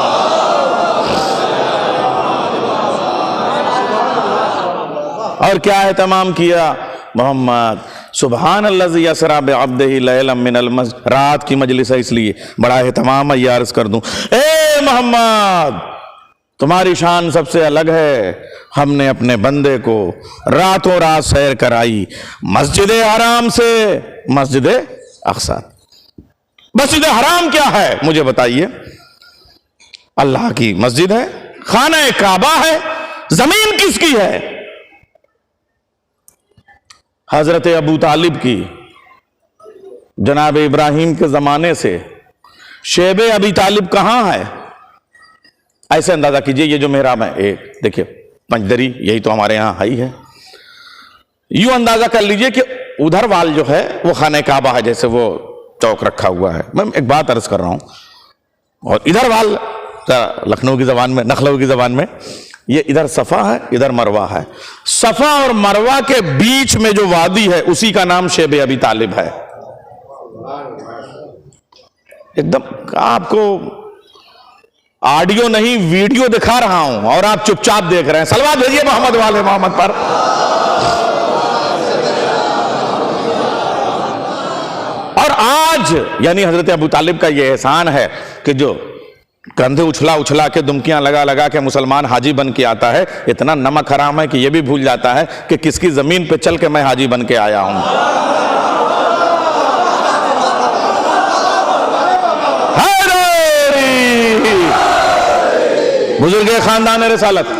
اور کیا اہتمام کیا؟ محمد سبحان الذی اسری بعبدہ لیلا من المسجد، رات کی مجلس ہے اس لیے بڑا اہتمام ہے، یہ عرض کر دوں۔ اے محمد تمہاری شان سب سے الگ ہے، ہم نے اپنے بندے کو راتوں رات سیر کرائی مسجد حرام سے مسجد اقصی۔ مسجد حرام کیا ہے مجھے بتائیے؟ اللہ کی مسجد ہے، خانہ کعبہ ہے، زمین کس کی ہے؟ حضرت ابو طالب کی۔ جناب ابراہیم کے زمانے سے شیب ابی طالب کہاں ہے؟ ایسے اندازہ کیجئے، یہ جو محراب ہے ایک دیکھیے پنجدری، یہی تو ہمارے یہاں ہی ہے۔ یوں اندازہ کر لیجئے کہ ادھر وال جو ہے وہ خانہ کعبہ ہے، جیسے وہ چوک رکھا ہوا ہے۔ میں ایک بات عرض کر رہا ہوں، اور ادھر وال لکھنؤ کی زبان میں، نخلو کی زبان میں، یہ ادھر صفا ہے ادھر مروہ ہے۔ صفا اور مروہ کے بیچ میں جو وادی ہے اسی کا نام شیب ابی طالب ہے۔ ایک دم آپ کو آڈیو نہیں ویڈیو دکھا رہا ہوں اور آپ چپ چاپ دیکھ رہے ہیں۔ صلوات بھیجیے محمد والے محمد پر۔ اور آج یعنی حضرت ابو طالب کا یہ احسان ہے کہ جو کندھے اچھلا اچھلا کے دمکیاں لگا لگا کے مسلمان حاجی بن کے آتا ہے، اتنا نمک حرام ہے کہ یہ بھی بھول جاتا ہے کہ کس کی زمین پہ چل کے میں حاجی بن کے آیا ہوں۔ بزرگ خاندان رسالت،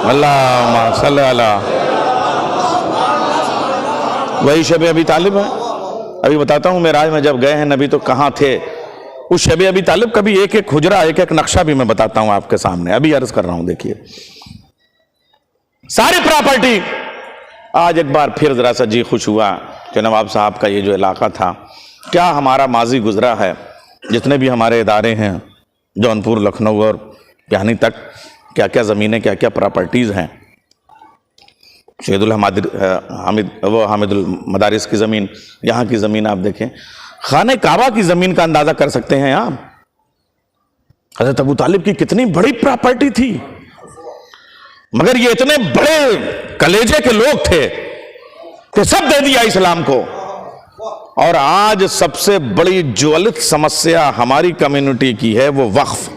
اللہم صلی اللہ، وہی شیب ابی طالب ہے۔ ابھی بتاتا ہوں معراج میں جب گئے ہیں نبی تو کہاں تھے۔ اس شیب ابی طالب کا بھی ایک ایک حجرہ ایک ایک نقشہ بھی میں بتاتا ہوں آپ کے سامنے، ابھی عرض کر رہا ہوں۔ دیکھیے ساری پراپرٹی۔ آج ایک بار پھر ذرا سا جی خوش ہوا کہ نواب صاحب کا یہ جو علاقہ تھا، کیا ہمارا ماضی گزرا ہے، جتنے بھی ہمارے ادارے ہیں جونپور، لکھنؤ اور پیانی تک، کیا کیا زمینیں، کیا کیا پراپرٹیز ہیں۔ شہید حامد المدارس کی زمین، یہاں کی زمین آپ دیکھیں، خانہ کعبہ کی زمین کا اندازہ کر سکتے ہیں آپ. حضرت ابو طالب کی کتنی بڑی پراپرٹی تھی, مگر یہ اتنے بڑے کلیجے کے لوگ تھے کہ سب دے دیا اسلام کو. اور آج سب سے بڑی جوالت سمسیا ہماری کمیونٹی کی ہے وہ وقف.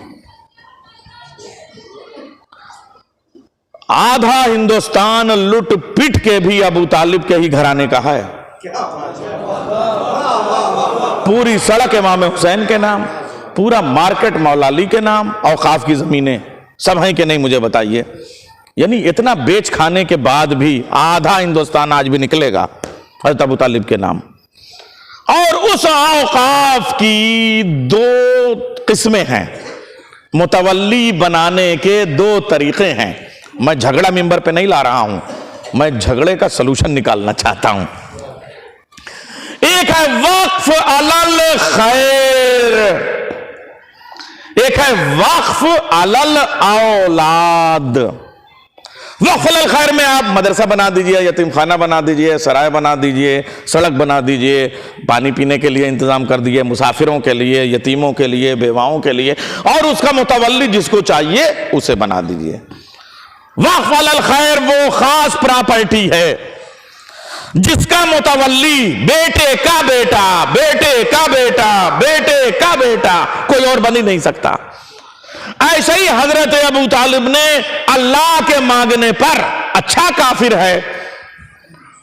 آدھا ہندوستان لٹ پٹ کے بھی ابو طالب کے ہی گھرانے کا ہے. پوری سڑک امام حسین کے نام, پورا مارکیٹ مولا علی کے نام, اوقاف کی زمینیں سب ہیں کہ نہیں مجھے بتائیے. یعنی اتنا بیچ کھانے کے بعد بھی آدھا ہندوستان آج بھی نکلے گا حضرت ابو طالب کے نام. اور اس اوقاف کی دو قسمیں ہیں, متولی بنانے کے دو طریقے ہیں. میں جھگڑا ممبر پہ نہیں لا رہا ہوں, میں جھگڑے کا سلوشن نکالنا چاہتا ہوں. ایک ہے وقف علی الخیر, ایک ہے وقف علی الاولاد. وقف علی الخیر میں آپ مدرسہ بنا دیجئے, یتیم خانہ بنا دیجئے, سرائے بنا دیجئے, سڑک بنا دیجئے, پانی پینے کے لیے انتظام کر دیجئے, مسافروں کے لیے, یتیموں کے لیے, بیواؤں کے لیے, اور اس کا متولی جس کو چاہیے اسے بنا دیجئے. وقف علی الخیر وہ خاص پراپرٹی ہے جس کا متولی بیٹے کا بیٹا, بیٹے کا بیٹا, بیٹے کا بیٹا, کوئی اور بن ہی نہیں سکتا. ایسے ہی حضرت ابو طالب نے اللہ کے مانگنے پر, اچھا کافر ہے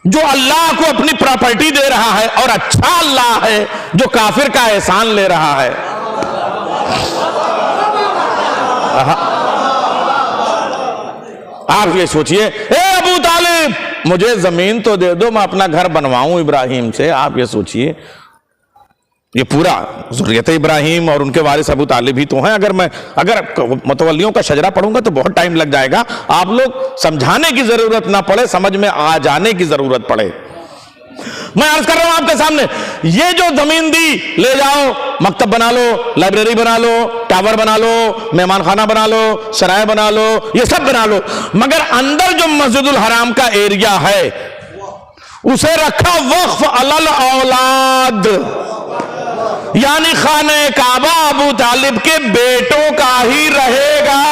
جو اللہ کو اپنی پراپرٹی دے رہا ہے, اور اچھا اللہ ہے جو کافر کا احسان لے رہا ہے. آپ یہ سوچئے, اے ابو طالب مجھے زمین تو دے دو, میں اپنا گھر بنواؤں ابراہیم سے. آپ یہ سوچئے, یہ پورا ذریت ابراہیم اور ان کے وارث ابو طالب ہی تو ہیں. اگر متولیوں کا شجرہ پڑھوں گا تو بہت ٹائم لگ جائے گا. آپ لوگ سمجھانے کی ضرورت نہ پڑے, سمجھ میں آ جانے کی ضرورت پڑے. میں عرض کر رہا ہوں آپ کے سامنے, یہ جو زمین دی, لے جاؤ, مکتب بنا لو, لائبریری بنا لو, ٹاور بنا لو, مہمان خانہ بنا لو, سرائے بنا لو, یہ سب بنا لو, مگر اندر جو مسجد الحرام کا ایریا ہے اسے رکھا وقف علی الاولاد, یعنی خانہ کعبہ ابو طالب کے بیٹوں کا ہی رہے گا.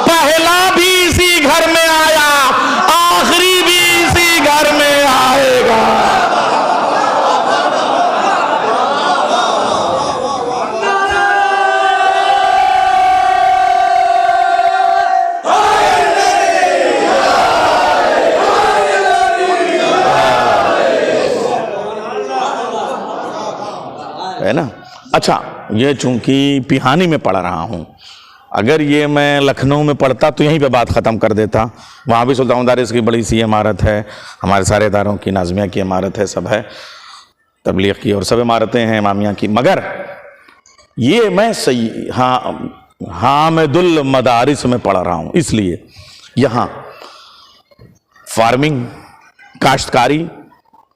پہلا بھی اسی گھر میں آیا, آخری بھی اسی گھر میں آئے گا. ہے نا. اچھا, یہ چونکہ پیہانی میں پڑھ رہا ہوں, اگر یہ میں لکھنؤ میں پڑھتا تو یہیں پہ بات ختم کر دیتا. وہاں بھی سلطان مدارس کی بڑی سی عمارت ہے, ہمارے سارے اداروں کی, نازمیہ کی عمارت ہے, سب ہے, تبلیغ کی اور سب عمارتیں ہیں, امامیہ کی. مگر یہ میں حامد المدارس میں پڑھ رہا ہوں, اس لیے یہاں فارمنگ, کاشتکاری,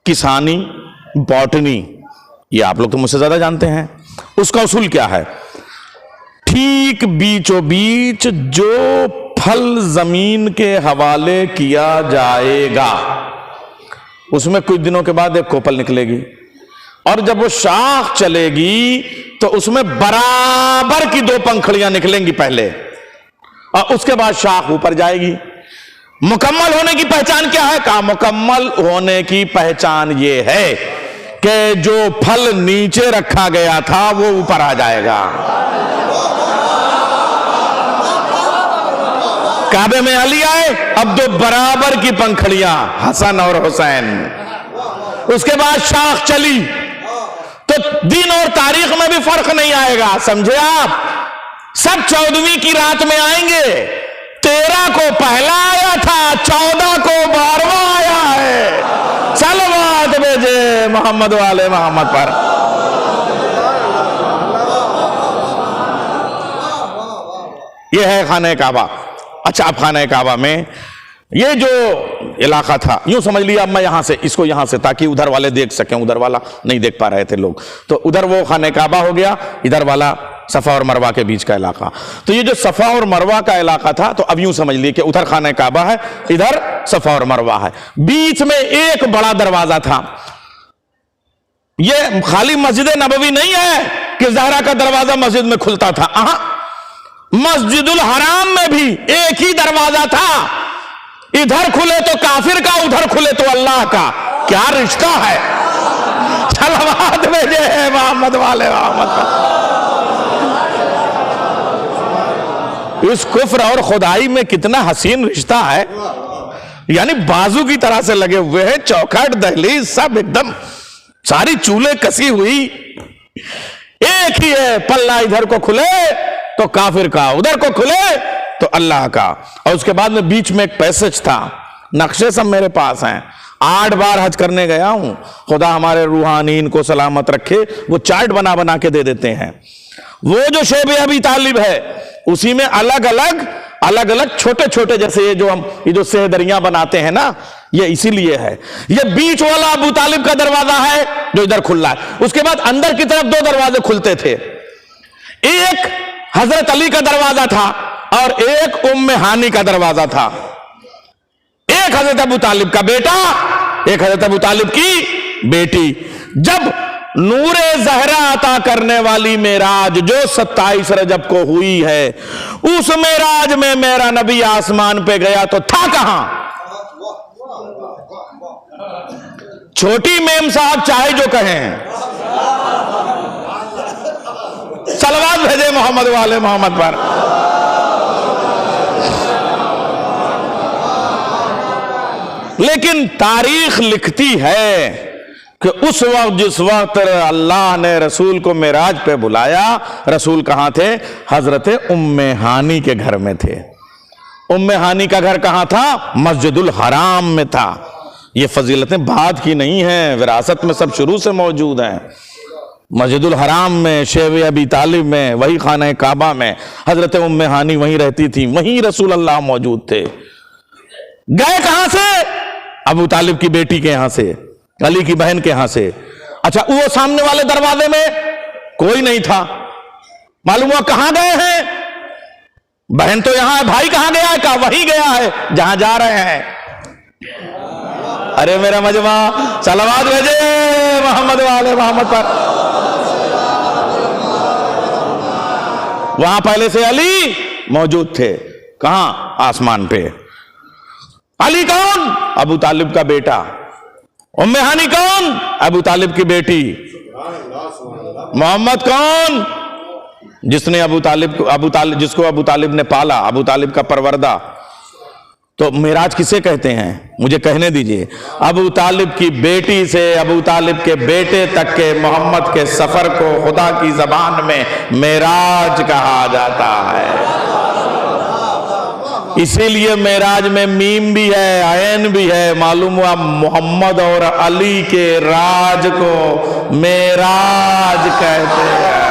کسانی, باٹنی, یہ آپ لوگ تو مجھ سے زیادہ جانتے ہیں. اس کا اصول کیا ہے؟ ٹھیک بیچو بیچ جو پھل زمین کے حوالے کیا جائے گا اس میں کچھ دنوں کے بعد ایک کوپل نکلے گی, اور جب وہ شاخ چلے گی تو اس میں برابر کی 2 پنکھڑیاں نکلیں گی پہلے, اور اس کے بعد شاخ اوپر جائے گی. مکمل ہونے کی پہچان کیا ہے؟ کہا مکمل ہونے کی پہچان یہ ہے کہ جو پھل نیچے رکھا گیا تھا وہ اوپر آ جائے گا. کعبے میں علی آئے, اب 2 برابر کی پنکھڑیاں, حسن اور حسین. اس کے بعد شاخ چلی تو دن اور تاریخ میں بھی فرق نہیں آئے گا, سمجھے آپ؟ سب 14ویں کی رات میں آئیں گے. 13 کو پہلا آیا تھا, 14 کو 12واں آیا ہے. صلوات بھیجے محمد والے محمد پر. یہ ہے خانہ کعبہ. اچھا, اب خانہ کعبہ میں یہ جو علاقہ تھا, یوں سمجھ لیا اب میں یہاں سے اس کو یہاں سے, تاکہ ادھر والے دیکھ سکیں, ادھر والا نہیں دیکھ پا رہے تھے لوگ, تو ادھر وہ خانہ کعبہ ہو گیا, ادھر والا صفا اور مروہ کے بیچ کا علاقہ. تو یہ جو صفا اور مروہ کا علاقہ تھا, تو اب یوں سمجھ لیے کہ ادھر خانہ کعبہ ہے, ادھر صفا اور مروہ ہے. بیچ میں ایک بڑا دروازہ تھا, یہ خالی مسجد نبوی نہیں ہے کہ زہرا کا دروازہ مسجد میں کھلتا تھا، مسجد الحرام میں بھی ایک ہی دروازہ تھا، ادھر کھلے تو کافر کا، ادھر کھلے تو اللہ کا. کیا رشتہ ہے. صلوات بھیجے ہیں محمد والے محمد پر. اس کفر اور خدائی میں کتنا حسین رشتہ ہے، یعنی بازو کی طرح سے لگے ہوئے ہیں، چوکھٹ دہلیز سب ایک دم، ساری چولے کسی ہوئی، ایک ہی ہے. پلہ ادھر کو کھلے تو کافر کا، ادھر کو کھلے تو اللہ کا. اور اس کے بعد میں بیچ میں ایک پیسج تھا، نقشے سب میرے پاس ہیں، 8 بار حج کرنے گیا ہوں. خدا ہمارے روحانین کو سلامت رکھے، وہ چارٹ بنا بنا کے دے دیتے ہیں. وہ جو شیب ابی طالب ہے اسی میں الگ الگ چھوٹے چھوٹے، جیسے یہ جو سہدریاں بناتے ہیں نا، یہ اسی لیے ہے. یہ بیچ والا ابو طالب کا دروازہ ہے جو ادھر کھل رہا ہے. اس کے بعد اندر کی طرف 2 دروازے کھلتے تھے، ایک حضرت علی کا دروازہ تھا اور ایک ام ہانی کا دروازہ تھا. ایک حضرت ابو طالب کا بیٹا، ایک حضرت ابو طالب کی بیٹی. جب نور زہرا عطا کرنے والی معراج جو 27 رجب کو ہوئی ہے، اس معراج میں میرا نبی آسمان پہ گیا تو تھا کہاں؟ چھوٹی میم صاحب چاہے جو کہیں، صلوات بھیجے محمد والے محمد پر. لیکن تاریخ لکھتی ہے کہ اس وقت جس وقت اللہ نے رسول کو معراج پہ بلایا، رسول کہاں تھے؟ حضرت ام ہانی کے گھر میں تھے. ام ہانی کا گھر کہاں تھا؟ مسجد الحرام میں تھا. یہ فضیلتیں بعد کی نہیں ہیں، وراثت میں سب شروع سے موجود ہیں. مسجد الحرام میں، شیب ابی طالب میں، وہی خانہ کعبہ میں حضرت ام ہانی وہیں رہتی تھی، وہیں رسول اللہ موجود تھے. گئے کہاں سے؟ ابو طالب کی بیٹی کے یہاں سے، علی کی بہن کے ہاں سے. اچھا، وہ سامنے والے دروازے میں کوئی نہیں تھا، معلوم ہوا کہاں گئے ہیں؟ بہن تو یہاں ہے، بھائی کہاں گیا ہے؟ کہا وہیں گیا ہے جہاں جا رہے ہیں. ارے میرا مجمع صلوات بھیجے محمد والے محمد پر. وہاں پہلے سے علی موجود تھے. کہاں؟ آسمان پہ. علی کون؟ ابو طالب کا بیٹا. ام ہانی کون؟ ابو طالب کی بیٹی. محمد کون؟ جس نے جس کو ابو طالب نے پالا، ابو طالب کا پروردہ. تو معراج کسے کہتے ہیں؟ مجھے کہنے دیجئے. ابو طالب کی بیٹی سے ابو طالب کے بیٹے تک کے محمد کے سفر کو خدا کی زبان میں معراج کہا جاتا ہے. اسی لیے معراج میں میم بھی ہے، عین بھی ہے. معلوم ہوا محمد اور علی کے راج کو معراج کہتے ہیں.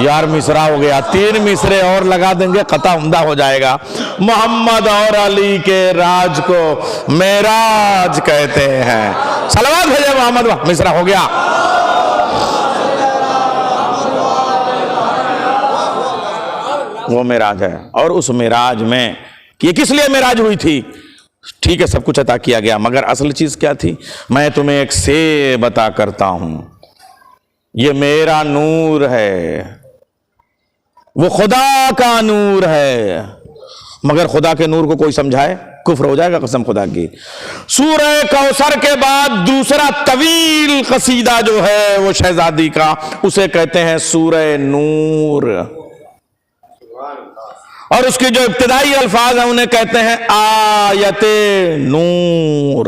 یار مصرع ہو گیا، 3 مصرے اور لگا دیں گے قطع عمدہ ہو جائے گا. محمد اور علی کے راج کو معراج کہتے ہیں. صلوات بھیجے محمد. مصرع ہو گیا. وہ معراج ہے. اور اس معراج میں یہ کس لیے معراج ہوئی تھی؟ ٹھیک ہے، سب کچھ عطا کیا گیا، مگر اصل چیز کیا تھی؟ میں تمہیں ایک سے بتا کرتا ہوں، یہ میرا نور ہے، وہ خدا کا نور ہے. مگر خدا کے نور کو کوئی سمجھائے کفر ہو جائے گا قسم خدا کی. سورہ کوثر کے بعد دوسرا طویل قصیدہ جو ہے وہ شہزادی کا، اسے کہتے ہیں سورہ نور. اور اس کی جو ابتدائی الفاظ ہیں انہیں کہتے ہیں آیت نور.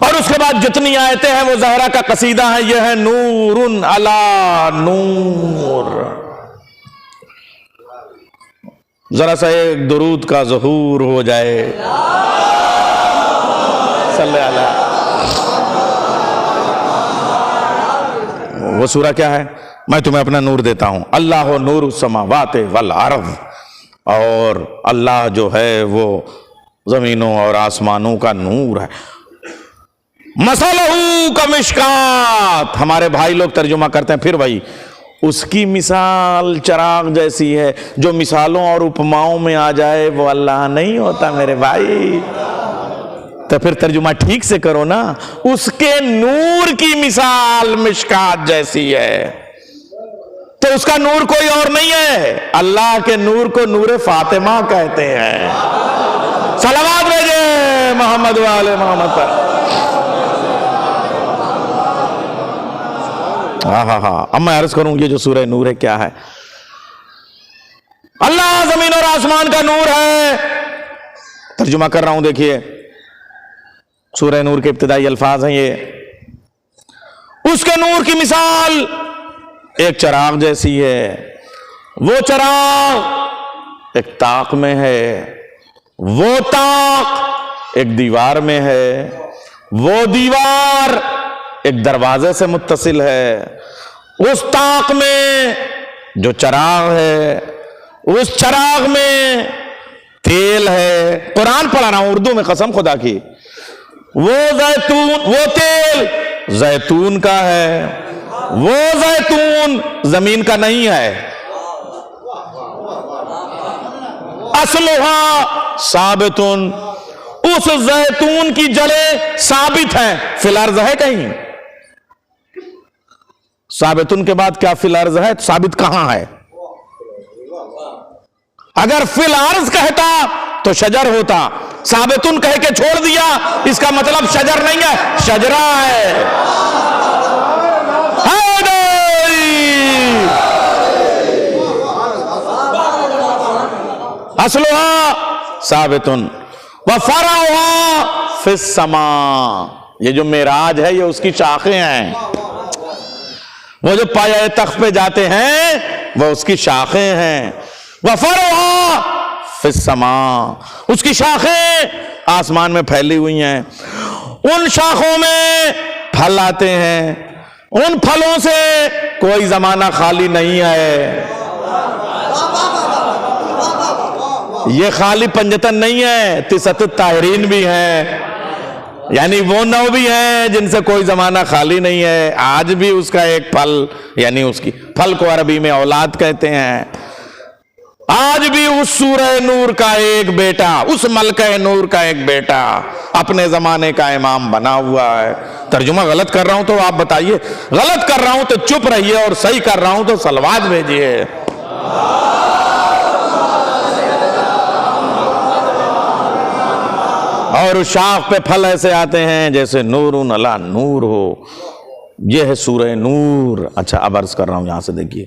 اور اس کے بعد جتنی آیتیں ہیں وہ زہرا کا قصیدہ ہے، یہ ہے نور علی نور. ذرا سا ایک درود کا ظہور ہو جائے. صلی اللہ. وہ سورہ کیا ہے؟ میں تمہیں اپنا نور دیتا ہوں. اللہ نور السماوات والارض. اور اللہ جو ہے وہ زمینوں اور آسمانوں کا نور ہے. مثلہ کمشکات، ہمارے بھائی لوگ ترجمہ کرتے ہیں پھر وہی، اس کی مثال چراغ جیسی ہے. جو مثالوں اور اپماؤں میں آ جائے وہ اللہ نہیں ہوتا میرے بھائی. تو پھر ترجمہ ٹھیک سے کرو نا، اس کے نور کی مثال مشکات جیسی ہے، تو اس کا نور کوئی اور نہیں ہے، اللہ کے نور کو نور فاطمہ کہتے ہیں۔ صلوات بھیجے محمد والے محمد پر۔ ہاں اب میں عرض کروں یہ جو سورہ نور ہے کیا ہے؟ اللہ زمین اور آسمان کا نور ہے۔ ترجمہ کر رہا ہوں، دیکھیے سورہ نور کے ابتدائی الفاظ ہیں یہ، اس کے نور کی مثال ایک چراغ جیسی ہے، وہ چراغ ایک طاق میں ہے، وہ طاق ایک دیوار میں ہے، وہ دیوار ایک دروازے سے متصل ہے، اس طاق میں جو چراغ ہے، اس چراغ میں تیل ہے۔ قرآن پڑھا رہا ہوں اردو میں، قسم خدا کی، وہ تیل زیتون کا ہے، وہ زیتون زمین کا نہیں ہے، اصلها ثابت، اس زیتون کی جڑیں ثابت ہیں، فی الارض ہے کہیں؟ ثابتن کے بعد کیا فی الارض ہے؟ ثابت کہاں ہے؟ اگر فی الارض کہتا تو شجر ہوتا، ثابتن کہہ کے چھوڑ دیا، اس کا مطلب شجر نہیں ہے، شجرہ ہے۔ اصلها ثابتن وفرعها فی السماء، یہ جو معراج ہے یہ اس کی شاخیں ہیں، وہ جو پایہ تخت پہ جاتے ہیں وہ اس کی شاخیں ہیں۔ وفرعها فی السماء، اس کی شاخیں آسمان میں پھیلی ہوئی ہیں، ان شاخوں میں پھل آتے ہیں، ان پھلوں سے کوئی زمانہ خالی نہیں ہے، یہ خالی پنجتن نہیں ہے، تسعۃ الطاہرین بھی ہیں، یعنی وہ نو بھی ہیں جن سے کوئی زمانہ خالی نہیں ہے۔ آج بھی اس کا ایک پھل، یعنی اس کی پھل کو عربی میں اولاد کہتے ہیں، آج بھی اس سورہ نور کا ایک بیٹا، اس ملکہ نور کا ایک بیٹا اپنے زمانے کا امام بنا ہوا ہے۔ ترجمہ غلط کر رہا ہوں تو آپ بتائیے، غلط کر رہا ہوں تو چپ رہیے، اور صحیح کر رہا ہوں تو صلوات بھیجیے۔ اور اس شاخ پہ پھل ایسے آتے ہیں جیسے نور علی نور ہو، یہ ہے سورہ نور۔ اچھا اب عرض کر رہا ہوں، یہاں سے دیکھیے،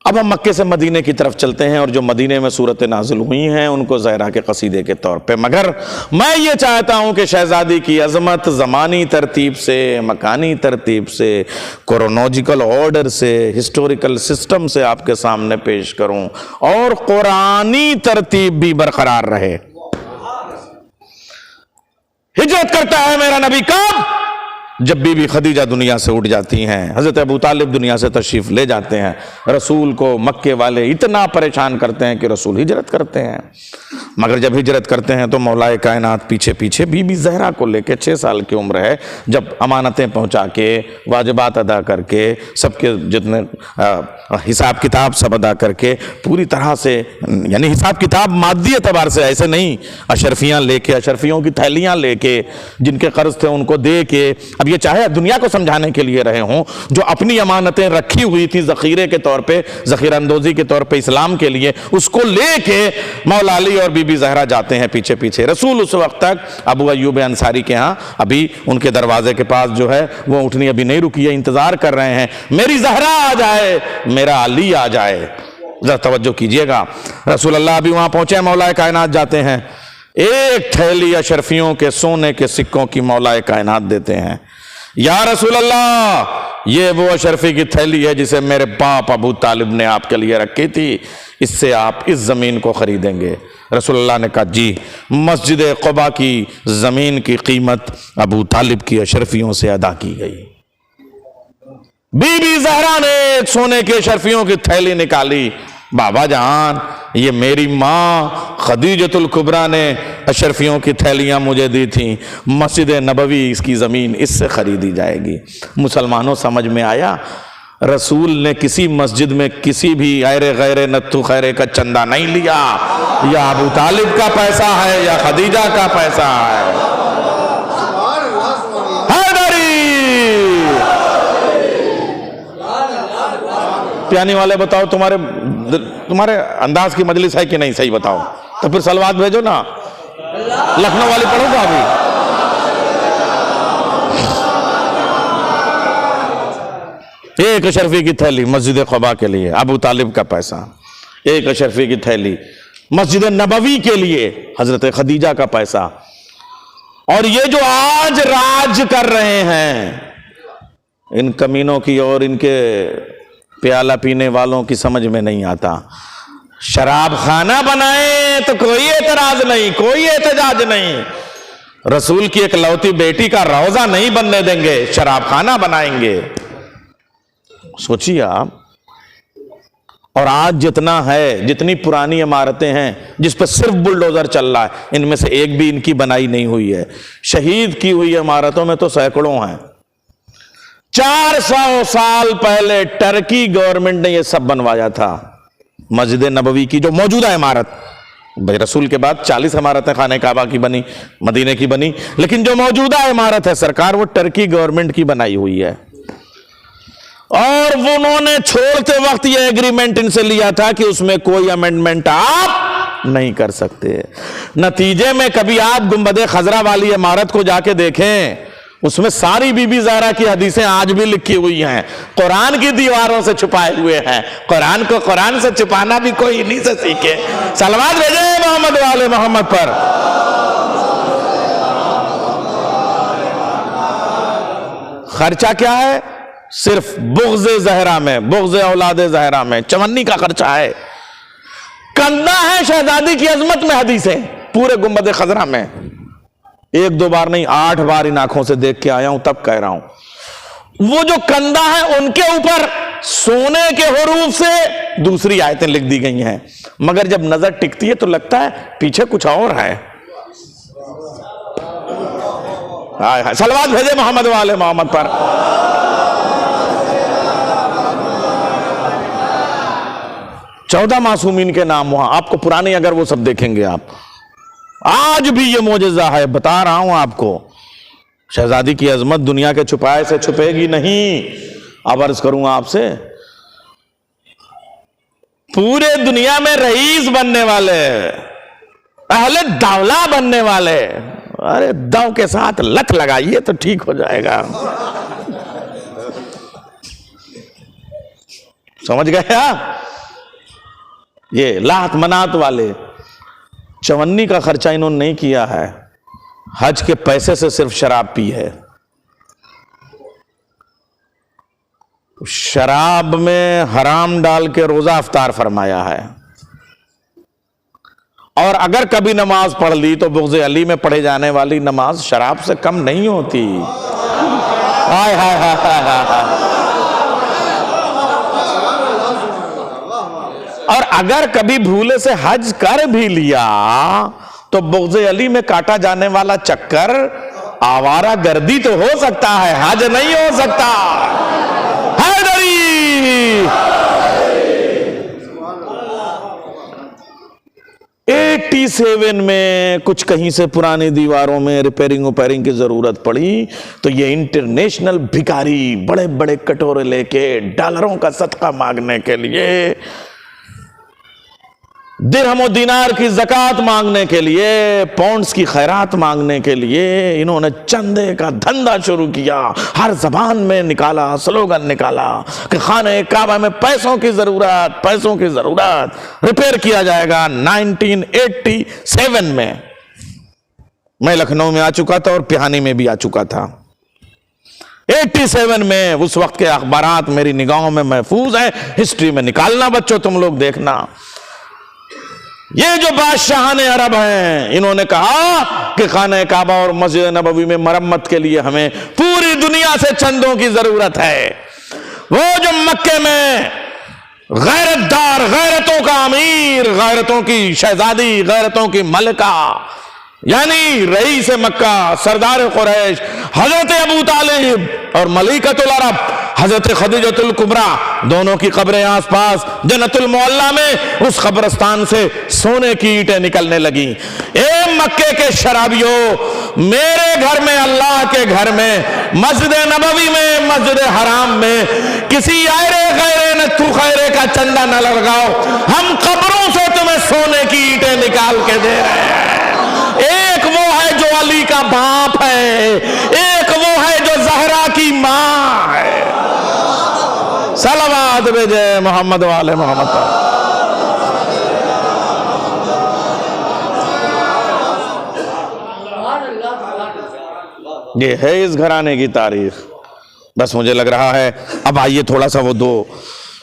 اب ہم مکے سے مدینے کی طرف چلتے ہیں، اور جو مدینے میں صورتیں نازل ہوئی ہیں ان کو زہرا کے قصیدے کے طور پہ، مگر میں یہ چاہتا ہوں کہ شہزادی کی عظمت زمانی ترتیب سے، مکانی ترتیب سے، کرونولوجیکل آرڈر سے، ہسٹوریکل سسٹم سے آپ کے سامنے پیش کروں، اور قرآنی ترتیب بھی برقرار رہے۔ ہجرت کرتا ہے میرا نبی کب؟ جب بی بی خدیجہ دنیا سے اٹھ جاتی ہیں، حضرت ابو طالب دنیا سے تشریف لے جاتے ہیں، رسول کو مکے والے اتنا پریشان کرتے ہیں کہ رسول ہجرت کرتے ہیں، مگر جب ہجرت کرتے ہیں تو مولا کائنات پیچھے پیچھے بی بی زہرا کو لے کے 6 سال کی عمر ہے، جب امانتیں پہنچا کے، واجبات ادا کر کے، سب کے جتنے حساب کتاب سب ادا کر کے، پوری طرح سے، یعنی حساب کتاب مادی اعتبار سے، ایسے نہیں اشرفیاں لے کے، اشرفیوں کی تھیلیاں لے کے، جن کے قرض تھے ان کو دے کے، اب یہ چاہے دنیا کو سمجھانے کے لیے رہے ہوں، جو اپنی امانتیں رکھی ہوئی تھی ذخیرے کے طور پہ، ذخیرہ اندوزی کے طور پہ اسلام کے لیے، اس کو لے کے مولا علی اور بی بی زہرا جاتے ہیں پیچھے پیچھے۔ رسول اس وقت تک ابو ایوب انصاری کے ہاں، ابھی ان کے دروازے کے پاس جو ہے وہ اٹھنی ابھی نہیں رکی ہے، انتظار کر رہے ہیں میری زہرا آ جائے، میرا علی آ جائے۔ ذرا توجہ کیجئے گا، رسول اللہ ابھی وہاں پہنچے، مولا کائنات جاتے ہیں، ایک تھیلی اشرفیوں کے سونے کے سکوں کی مولا کائنات دیتے ہیں۔ یا رسول اللہ، یہ وہ اشرفی کی تھیلی ہے جسے میرے باپ ابو طالب نے آپ کے لیے رکھی تھی، اس سے آپ اس زمین کو خریدیں گے۔ رسول اللہ نے کہا جی۔ مسجد قباء کی زمین کی قیمت ابو طالب کی اشرفیوں سے ادا کی گئی۔ بی بی زہرا نے ایک سونے کے اشرفیوں کی تھیلی نکالی، بابا جان یہ میری ماں خدیجۃ الکبریٰ نے اشرفیوں کی تھیلیاں مجھے دی تھیں، مسجد نبوی اس کی زمین اس سے خریدی جائے گی۔ مسلمانوں سمجھ میں آیا، رسول نے کسی مسجد میں کسی بھی غیر نتھو خیرے کا چندہ نہیں لیا، یا ابو طالب کا پیسہ ہے یا خدیجہ کا پیسہ ہے۔ پیانے والے بتاؤ تمہارے انداز کی مجلس ہے کہ نہیں؟ صحیح بتاؤ تو پھر سلوات بھیجو نا. لکھنؤ والی پڑھو گا ابھی. ایک اشرفی کی تھیلی مسجد قباء کے لیے ابو طالب کا پیسہ, ایک اشرفی کی تھیلی مسجد نبوی کے لیے حضرت خدیجہ کا پیسہ. اور یہ جو آج راج کر رہے ہیں ان کمینوں کی اور ان کے پیالہ پینے والوں کی سمجھ میں نہیں آتا. شراب خانہ بنائیں تو کوئی اعتراض نہیں, کوئی احتجاج نہیں. رسول کی ایک لوتی بیٹی کا روضہ نہیں بننے دیں گے, شراب خانہ بنائیں گے. سوچیے آپ. اور آج جتنا ہے, جتنی پرانی عمارتیں ہیں جس پہ صرف بلڈوزر چل رہا ہے, ان میں سے ایک بھی ان کی بنائی نہیں ہوئی ہے. شہید کی ہوئی عمارتوں میں تو سینکڑوں ہیں. 400 سال پہلے ٹرکی گورنمنٹ نے یہ سب بنوایا تھا. مسجد نبوی کی جو موجودہ عمارت, بھائی رسول کے بعد 40 عمارتیں خانہ کعبہ کی بنی, مدینے کی بنی, لیکن جو موجودہ عمارت ہے سرکار وہ ٹرکی گورنمنٹ کی بنائی ہوئی ہے. اور انہوں نے چھوڑتے وقت یہ ایگریمنٹ ان سے لیا تھا کہ اس میں کوئی امینڈمنٹ آپ نہیں کر سکتے. نتیجے میں کبھی آپ گنبد خضرا والی عمارت کو جا کے دیکھیں, اس میں ساری بی بی زہرا کی حدیثیں آج بھی لکھی ہوئی ہیں, قرآن کی دیواروں سے چھپائے ہوئے ہیں. قرآن کو قرآن سے چھپانا بھی کوئی انہی سے سیکھے. صلوات بھیجیں محمد والے محمد پر. خرچہ کیا ہے؟ صرف بغض زہرا میں, بغض اولاد زہرا میں چمنی کا خرچہ ہے. کندہ ہے شہزادی کی عظمت میں حدیثیں پورے گنبد خضرا میں. 1-2 بار نہیں 8 بار ان آنکھوں سے دیکھ کے آیا ہوں, تب کہہ رہا ہوں. وہ جو کندہ ہے ان کے اوپر سونے کے حروف سے دوسری آیتیں لکھ دی گئی ہیں, مگر جب نظر ٹکتی ہے تو لگتا ہے پیچھے کچھ اور ہے. صلوات بھیجے محمد والے محمد پر. چودہ معصومین کے نام وہاں آپ کو پرانے, اگر وہ سب دیکھیں گے آپ, آج بھی یہ معجزہ ہے. بتا رہا ہوں آپ کو, شہزادی کی عظمت دنیا کے چھپائے سے چھپے گی نہیں. اب عرض کروں آپ سے, پورے دنیا میں رئیس بننے والے, اہل دولہ بننے والے, ارے دو کے ساتھ لت لگائیے تو ٹھیک ہو جائے گا. سمجھ گئے آپ؟ یہ لات منات والے چونی کا خرچہ انہوں نے نہیں کیا ہے, حج کے پیسے سے صرف شراب پی ہے. شراب میں حرام ڈال کے روزہ افطار فرمایا ہے. اور اگر کبھی نماز پڑھ لی تو بغض علی میں پڑھے جانے والی نماز شراب سے کم نہیں ہوتی. ہائے ہائے ہائے ہائے ہائے. اور اگر کبھی بھولے سے حج کر بھی لیا تو بغض علی میں کاٹا جانے والا چکر آوارہ گردی تو ہو سکتا ہے, حج نہیں ہو سکتا. حیدری 87 میں کچھ کہیں سے پرانی دیواروں میں ریپیرنگ کی ضرورت پڑی تو یہ انٹرنیشنل بھکاری بڑے بڑے کٹورے لے کے ڈالروں کا صدقہ مانگنے کے لیے, درہم و دینار کی زکوٰۃ مانگنے کے لیے, پاؤنڈز کی خیرات مانگنے کے لیے انہوں نے چندے کا دھندا شروع کیا. ہر زبان میں نکالا, سلوگن نکالا کہ خانہ کعبہ میں پیسوں کی ضرورت, پیسوں کی ضرورت, ریپیئر کیا جائے گا. 1987 میں لکھنؤ میں آ چکا تھا اور پہانی میں بھی آ چکا تھا. 87 میں اس وقت کے اخبارات میری نگاہوں میں محفوظ ہیں, ہسٹری میں نکالنا بچوں تم لوگ دیکھنا. یہ جو بادشاہان عرب ہیں انہوں نے کہا کہ خانہ کعبہ اور مسجد نبوی میں مرمت کے لیے ہمیں پوری دنیا سے چندوں کی ضرورت ہے. وہ جو مکے میں غیرت دار, غیرتوں کا امیر, غیرتوں کی شہزادی, غیرتوں کی ملکہ, یعنی رئیس مکہ, سردار قریش حضرت ابو طالب اور ملکۃ العرب حضرت خدیجۃ الکبریٰ دونوں کی قبریں آس پاس جنت المعلیٰ میں, اس قبرستان سے سونے کی اینٹیں نکلنے لگیں. اے مکے کے شرابیوں، میرے گھر میں، اللہ کے گھر میں، مسجد نبوی میں، مسجد حرام میں کسی آئرے غیرے نتھو خیرے کا چندہ نہ لگاؤ، ہم قبروں سے تمہیں سونے کی اینٹیں نکال کے دے رہے ہیں۔ ایک وہ ہے جو علی کا باپ ہے، ایک وہ ہے جو زہرا کی ماں ہے۔ صلوات بھیجے محمد والے محمد پر۔ یہ ہے اس گھرانے کی تاریخ۔ بس مجھے لگ رہا ہے اب آئیے تھوڑا سا وہ دو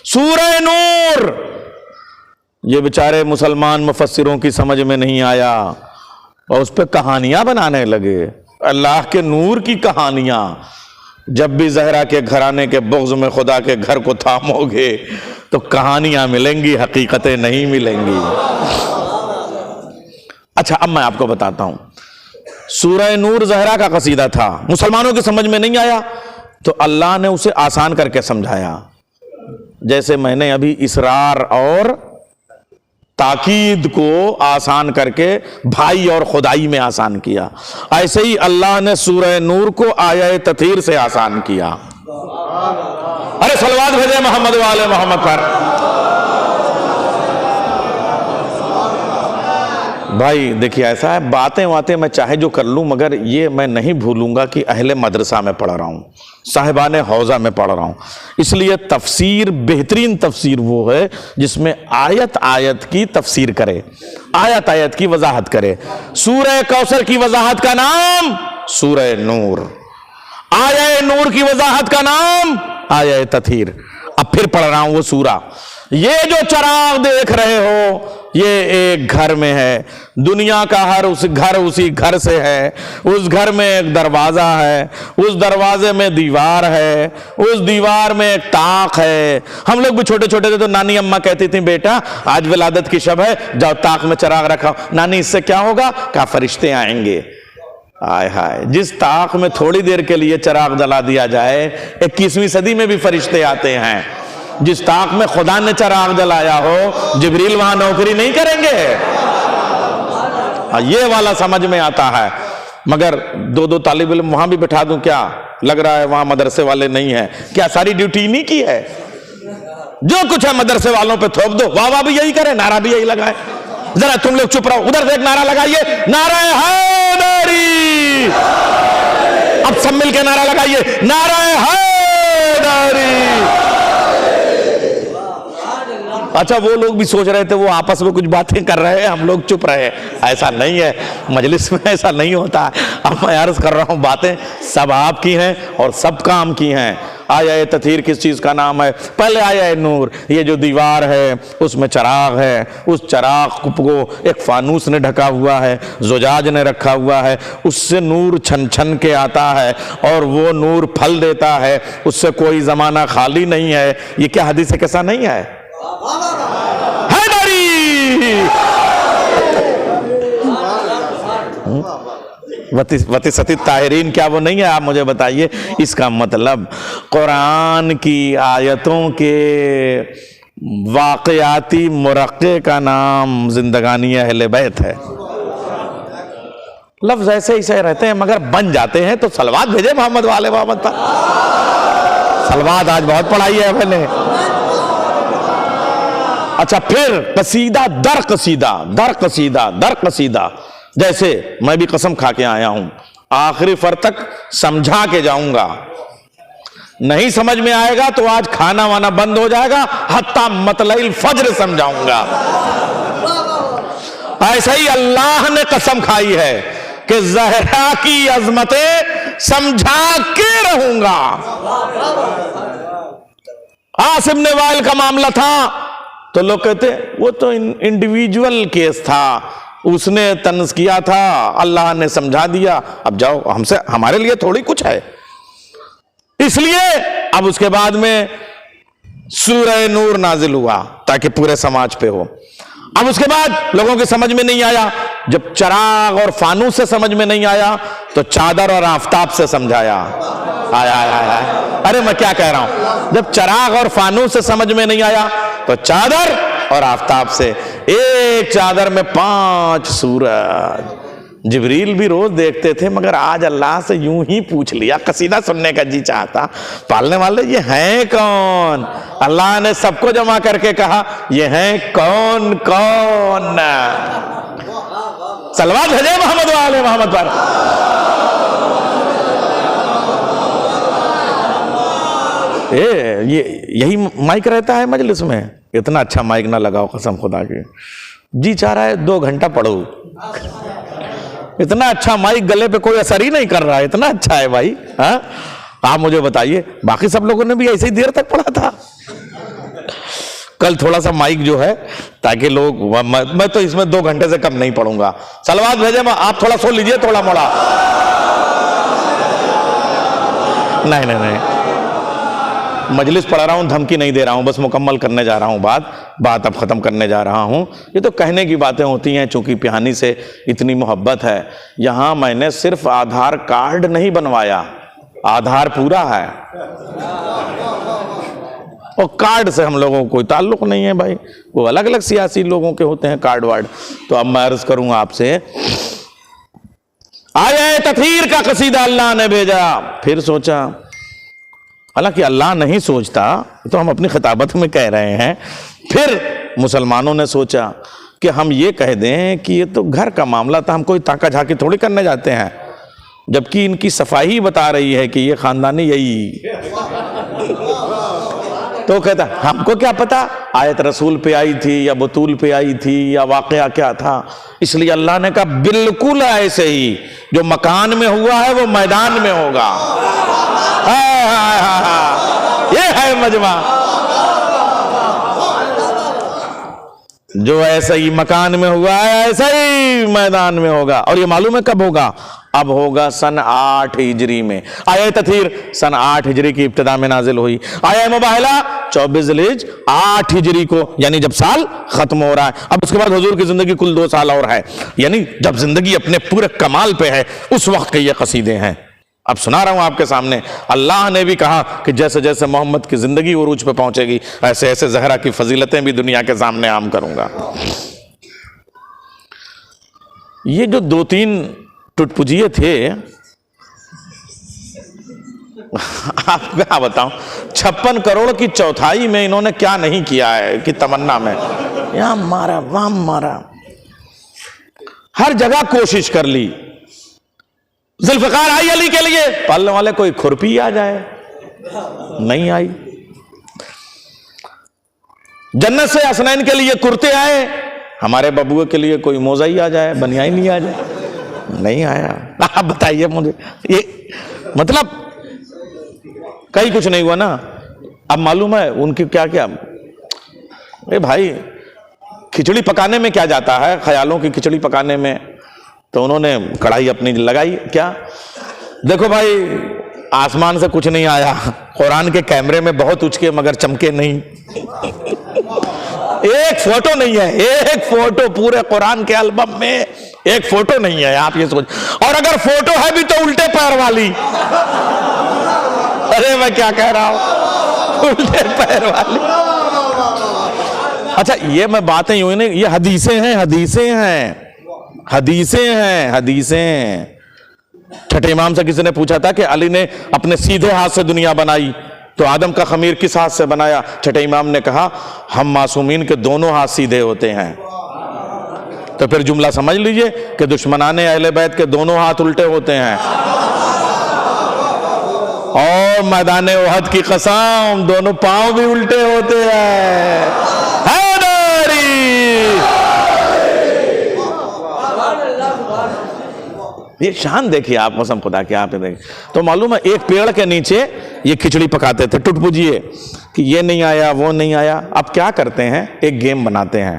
سورہ نور، یہ بیچارے مسلمان مفسروں کی سمجھ میں نہیں آیا اور اس پہ کہانیاں بنانے لگے، اللہ کے نور کی کہانیاں۔ جب بھی زہرا کے گھرانے کے بغض میں خدا کے گھر کو تھامو گے تو کہانیاں ملیں گی، حقیقتیں نہیں ملیں گی۔ اچھا اب میں آپ کو بتاتا ہوں، سورہ نور زہرا کا قصیدہ تھا، مسلمانوں کی سمجھ میں نہیں آیا تو اللہ نے اسے آسان کر کے سمجھایا، جیسے میں نے ابھی اسرار اور تاکید کو آسان کر کے بھائی اور خدائی میں آسان کیا، ایسے ہی اللہ نے سورہ نور کو آیہ تطہیر سے آسان کیا۔ ارے صلوات بھیجے محمد والے محمد پر۔ بھائی دیکھیے ایسا ہے، باتیں میں چاہے جو کر لوں مگر یہ میں نہیں بھولوں گا کہ اہل مدرسہ میں پڑھ رہا ہوں، صاحبان حوزہ میں پڑھ رہا ہوں، اس لیے تفسیر، بہترین تفسیر وہ ہے جس میں آیت آیت کی تفسیر کرے، آیت آیت کی وضاحت کرے۔ سورہ کوثر کی وضاحت کا نام سورہ نور، آیہ نور کی وضاحت کا نام آیہ تطہیر۔ اب پھر پڑھ رہا ہوں وہ سورہ۔ یہ جو چراغ دیکھ رہے ہو یہ ایک گھر میں ہے، دنیا کا ہر اس گھر اسی گھر سے ہے، اس گھر میں ایک دروازہ ہے، اس دروازے میں دیوار ہے، اس دیوار میں ایک طاق ہے۔ ہم لوگ بھی چھوٹے چھوٹے تھے تو نانی اماں کہتی تھیں بیٹا آج ولادت کی شب ہے، جاؤ طاق میں چراغ رکھاؤ۔ نانی اس سے کیا ہوگا؟ کہا فرشتے آئیں گے۔ آئے ہائے، جس طاق میں تھوڑی دیر کے لیے چراغ جلا دیا جائے 21ویں صدی میں بھی فرشتے آتے ہیں۔ جس طاق میں خدا نے چراغ جلایا ہو جبریل وہاں نوکری نہیں کریں گے؟ یہ والا سمجھ میں آتا ہے، مگر دو طالب علم وہاں بھی بٹھا دوں کیا؟ لگ رہا ہے وہاں مدرسے والے نہیں ہیں، کیا ساری ڈیوٹی نہیں کی ہے؟ جو کچھ ہے مدرسے والوں پہ تھوپ دو، واہ واہ بھی یہی کرے، نعرہ بھی یہی لگائے۔ ذرا تم لوگ چپ رہو، ادھر سے ایک نعرہ لگائیے، نعرہ حیدری۔ اب سب مل کے نعرہ لگائیے، نعرہ حیدری۔ اچھا وہ لوگ بھی سوچ رہے تھے وہ آپس میں کچھ باتیں کر رہے ہیں، ہم لوگ چپ رہے، ایسا نہیں ہے، مجلس میں ایسا نہیں ہوتا۔ اب میں عرض کر رہا ہوں باتیں سب آپ کی ہیں اور سب کام کی ہیں۔ آیہ تطہیر کس چیز کا نام ہے؟ پہلے آیہ نور، یہ جو دیوار ہے اس میں چراغ ہے، اس چراغ کو ایک فانوس نے ڈھکا ہوا ہے، زجاج نے رکھا ہوا ہے، اس سے نور چھن چھن کے آتا ہے اور وہ نور پھل دیتا ہے، اس سے کوئی زمانہ خالی نہیں ہے۔ یہ کیا حدیث ہے؟ کیسا نہیں ہے؟ وَتِسَتِ الطَّاهِرِينَ کیا وہ نہیں ہے؟ آپ مجھے بتائیے۔ اس کا مطلب قرآن کی آیتوں کے واقعاتی مرقع کا نام زندگانی اہل بیت ہے۔ لفظ ایسے ہی سے رہتے ہیں مگر بن جاتے ہیں، تو صلوات بھیجے محمد والے محمد پر۔ صلوات آج بہت پڑھائی ہے میں نے۔ اچھا پھر قصیدہ در قصیدہ در قصیدہ در قصیدہ، جیسے میں بھی قسم کھا کے آیا ہوں آخری فر تک سمجھا کے جاؤں گا، نہیں سمجھ میں آئے گا تو آج کھانا وانا بند ہو جائے گا، حتیٰ مطلع الفجر سمجھاؤں گا۔ ایسا ہی اللہ نے قسم کھائی ہے کہ زہرا کی عظمتیں سمجھا کے رہوں گا۔ عاصم بن وائل کا معاملہ تھا تو لوگ کہتے وہ تو انڈیویجول کیس تھا، اس نے طنز کیا تھا، اللہ نے سمجھا دیا، اب جاؤ ہم سے، ہمارے لیے تھوڑی کچھ ہے۔ اس لیے اب اس کے بعد میں سورہ نور نازل ہوا تاکہ پورے سماج پہ ہو۔ اب اس کے بعد لوگوں کی سمجھ میں نہیں آیا، جب چراغ اور فانوس سے سمجھ میں نہیں آیا تو چادر اور آفتاب سے سمجھایا۔ آیا آیا آیا، ارے میں کیا کہہ رہا ہوں، جب چراغ اور فانوس سے سمجھ میں نہیں آیا تو چادر اور آفتاب سے، ایک چادر میں 5 سورج، جبریل بھی روز دیکھتے تھے، مگر آج اللہ سے یوں ہی پوچھ لیا، قصیدہ سننے کا جی چاہتا، پالنے والے یہ ہیں کون؟ اللہ نے سب کو جمع کر کے کہا یہ ہیں کون کون؟ صلوات بھیجے محمد و آل محمد پر۔ یہی مائک رہتا ہے مجلس میں، اتنا اچھا مائک نہ لگاؤ قسم خدا کی، جی چاہ رہا ہے 2 گھنٹہ پڑھو، اتنا اچھا مائک گلے پہ کوئی اثر ہی نہیں کر رہا ہے، اتنا اچھا ہے بھائی۔ ہاں آپ مجھے بتائیے، باقی سب لوگوں نے بھی ایسے ہی دیر تک پڑھا تھا۔ کل تھوڑا سا مائک جو ہے تاکہ لوگ، میں تو اس میں 2 گھنٹے سے کم نہیں پڑھوں گا۔ صلوات بھیجے، آپ تھوڑا سو لیجئے تھوڑا موڑا۔ نہیں، مجلس پڑھا رہا ہوں، دھمکی نہیں دے رہا ہوں، بس مکمل کرنے جا رہا ہوں بات اب ختم کرنے جا رہا ہوں۔ یہ تو کہنے کی باتیں ہوتی ہیں، چونکہ پیہانی سے اتنی محبت ہے۔ یہاں میں نے صرف آدھار کارڈ نہیں بنوایا، آدھار پورا ہے، اور کارڈ سے ہم لوگوں کو کوئی تعلق نہیں ہے بھائی، وہ الگ الگ سیاسی لوگوں کے ہوتے ہیں کارڈ وارڈ۔ تو اب میں عرض کروں آپ سے، آیہ تطہیر کا قصیدہ اللہ نے بھیجا، پھر سوچا، حالانکہ اللہ نہیں سوچتا، تو ہم اپنی خطابت میں کہہ رہے ہیں۔ پھر مسلمانوں نے سوچا کہ ہم یہ کہہ دیں کہ یہ تو گھر کا معاملہ تھا، ہم کوئی تاکہ جھاکی تھوڑی کرنے جاتے ہیں، جبکہ ان کی صفائی بتا رہی ہے کہ یہ خاندانی یہی۔ تو کہتا ہم کو کیا پتا آیت رسول پہ آئی تھی یا بطول پہ آئی تھی یا واقعہ کیا تھا، اس لیے اللہ نے کہا بالکل ایسے ہی، جو مکان میں ہوا ہے وہ میدان میں ہوگا۔ یہ ہے مجمع، جو ایسا ہی مکان میں ہوا ہے ایسا ہی میدان میں ہوگا۔ اور یہ معلوم ہے کب ہوگا؟ اب ہوگا سن 8 ہجری میں۔ آیہ تطہیر سن 8 ہجری کی ابتدا میں نازل ہوئی، آیہ مباہلہ 24 ذوالحجہ 8 ہجری کو، یعنی جب سال ختم ہو رہا ہے۔ اب اس کے بعد حضور کی زندگی کل 2 سال اور ہے، یعنی جب زندگی اپنے پورے کمال پہ ہے اس وقت کے یہ قصیدے ہیں۔ اب سنا رہا ہوں آپ کے سامنے، اللہ نے بھی کہا کہ جیسے جیسے محمد کی زندگی عروج پہ پہنچے گی ایسے ایسے زہرا کی فضیلتیں بھی دنیا کے سامنے عام کروں گا۔ یہ جو 2-3 ٹٹپجیے تھے، آپ کیا بتاؤں، 56 کروڑ کی چوتھائی میں انہوں نے کیا نہیں کیا ہے کہ تمنا میں یہاں مارا وہاں مارا، ہر جگہ کوشش کر لی۔ ذوالفقار آئی علی کے لیے، پالنے والے کوئی کھرپی آ جائے، نہیں آئی۔ جنت سے حسنین کے لیے کرتے آئے، ہمارے ببوے کے لیے کوئی موزہ ہی آ جائے، بنیائی آ جائے، نہیں آیا۔ آپ بتائیے مجھے، یہ مطلب کہیں کچھ نہیں ہوا نا۔ اب معلوم ہے ان کی کیا کیا، اے بھائی کھچڑی پکانے میں کیا جاتا ہے، خیالوں کی کھچڑی پکانے میں، تو انہوں نے کڑھائی اپنی لگائی، کیا دیکھو بھائی آسمان سے کچھ نہیں آیا، قرآن کے کیمرے میں بہت اچکے مگر چمکے نہیں، ایک فوٹو نہیں ہے، ایک فوٹو پورے قرآن کے البم میں ایک فوٹو نہیں ہے، آپ یہ سوچ، اور اگر فوٹو ہے بھی تو الٹے پیر والی۔ ارے میں کیا کہہ رہا ہوں، الٹے پیر والی۔ اچھا یہ میں باتیں یوں ہی نہیں، یہ حدیثیں ہیں، حدیثیں ہیں، حدیثیں ہیں، حدیثیں۔ چھٹے امام سے کسی نے پوچھا تھا کہ علی نے اپنے سیدھے ہاتھ سے دنیا بنائی تو آدم کا خمیر کس ہاتھ سے بنایا؟ چھٹے امام نے کہا ہم معصومین کے دونوں ہاتھ سیدھے ہوتے ہیں۔ تو پھر جملہ سمجھ لیجئے کہ دشمنان اہل بیت کے دونوں ہاتھ الٹے ہوتے ہیں، اور میدان احد کی قسم دونوں پاؤں بھی الٹے ہوتے ہیں۔ یہ شان دیکھیے آپ، قسم خدا کے آپ دیکھیں تو معلوم ہے ایک پیڑ کے نیچے یہ کھچڑی پکاتے تھے، ٹوٹ پوجیے کہ یہ نہیں آیا وہ نہیں آیا۔ اب کیا کرتے ہیں، ایک گیم بناتے ہیں۔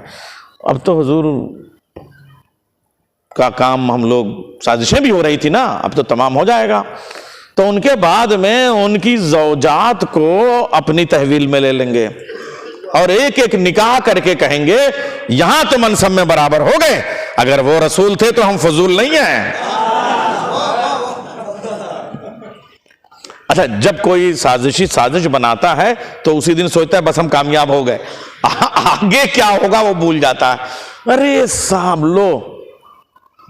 اب تو حضور کا کام ہم لوگ، سازشیں بھی ہو رہی تھی نا، اب تو تمام ہو جائے گا، تو ان کے بعد میں ان کی زوجات کو اپنی تحویل میں لے لیں گے اور ایک ایک نکاح کر کے کہیں گے یہاں تو منصب میں برابر ہو گئے، اگر وہ رسول تھے تو ہم فضول نہیں ہیں۔ اچھا جب کوئی سازش بناتا ہے تو اسی دن سوچتا ہے بس ہم کامیاب ہو گئے، آگے کیا ہوگا وہ بھول جاتا ہے۔ ارے صاحب لو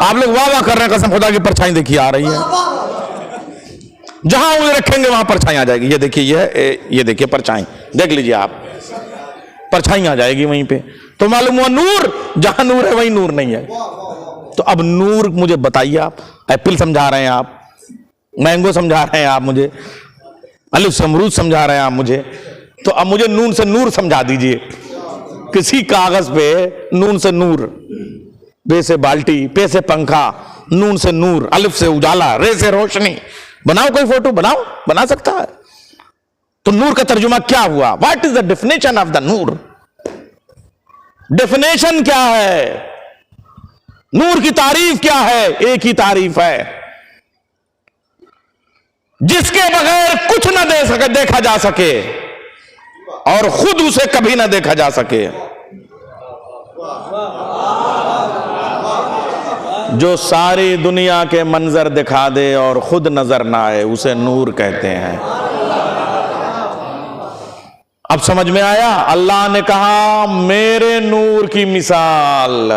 آپ لوگ واہ واہ کر رہے ہیں، قسم خدا کی پرچھائی دیکھیے آ رہی ہے، جہاں انہیں رکھیں گے وہاں پرچھائی آ جائے گی. یہ دیکھیے، یہ دیکھیے پرچھائی دیکھ لیجیے آپ، پرچھائی آ جائے گی وہیں پہ. تو معلوم ہوا نور، جہاں نور ہے وہیں نور نہیں ہے. تو اب نور مجھے بتائیے، آپ ایپل سمجھا رہے ہیں، آپ مینگو سمجھا رہے ہیں، آپ مجھے الف سے امرود سمجھا رہے ہیں آپ مجھے، تو اب مجھے نون سے نور سمجھا دیجئے. کسی کاغذ پہ نون سے نور، بے سے بالٹی، پے سے پنکھا، نون سے نور، الف سے اجالا، رے سے روشنی. بناؤ کوئی فوٹو، بناؤ، بنا سکتا ہے. تو نور کا ترجمہ کیا ہوا؟ What is the definition of the Noor? Definition کیا ہے؟ نور کی تعریف کیا ہے؟ ایک ہی تعریف ہے، جس کے بغیر کچھ نہ دیکھا جا سکے اور خود اسے کبھی نہ دیکھا جا سکے. جو ساری دنیا کے منظر دکھا دے اور خود نظر نہ آئے، اسے نور کہتے ہیں. اب سمجھ میں آیا؟ اللہ نے کہا میرے نور کی مثال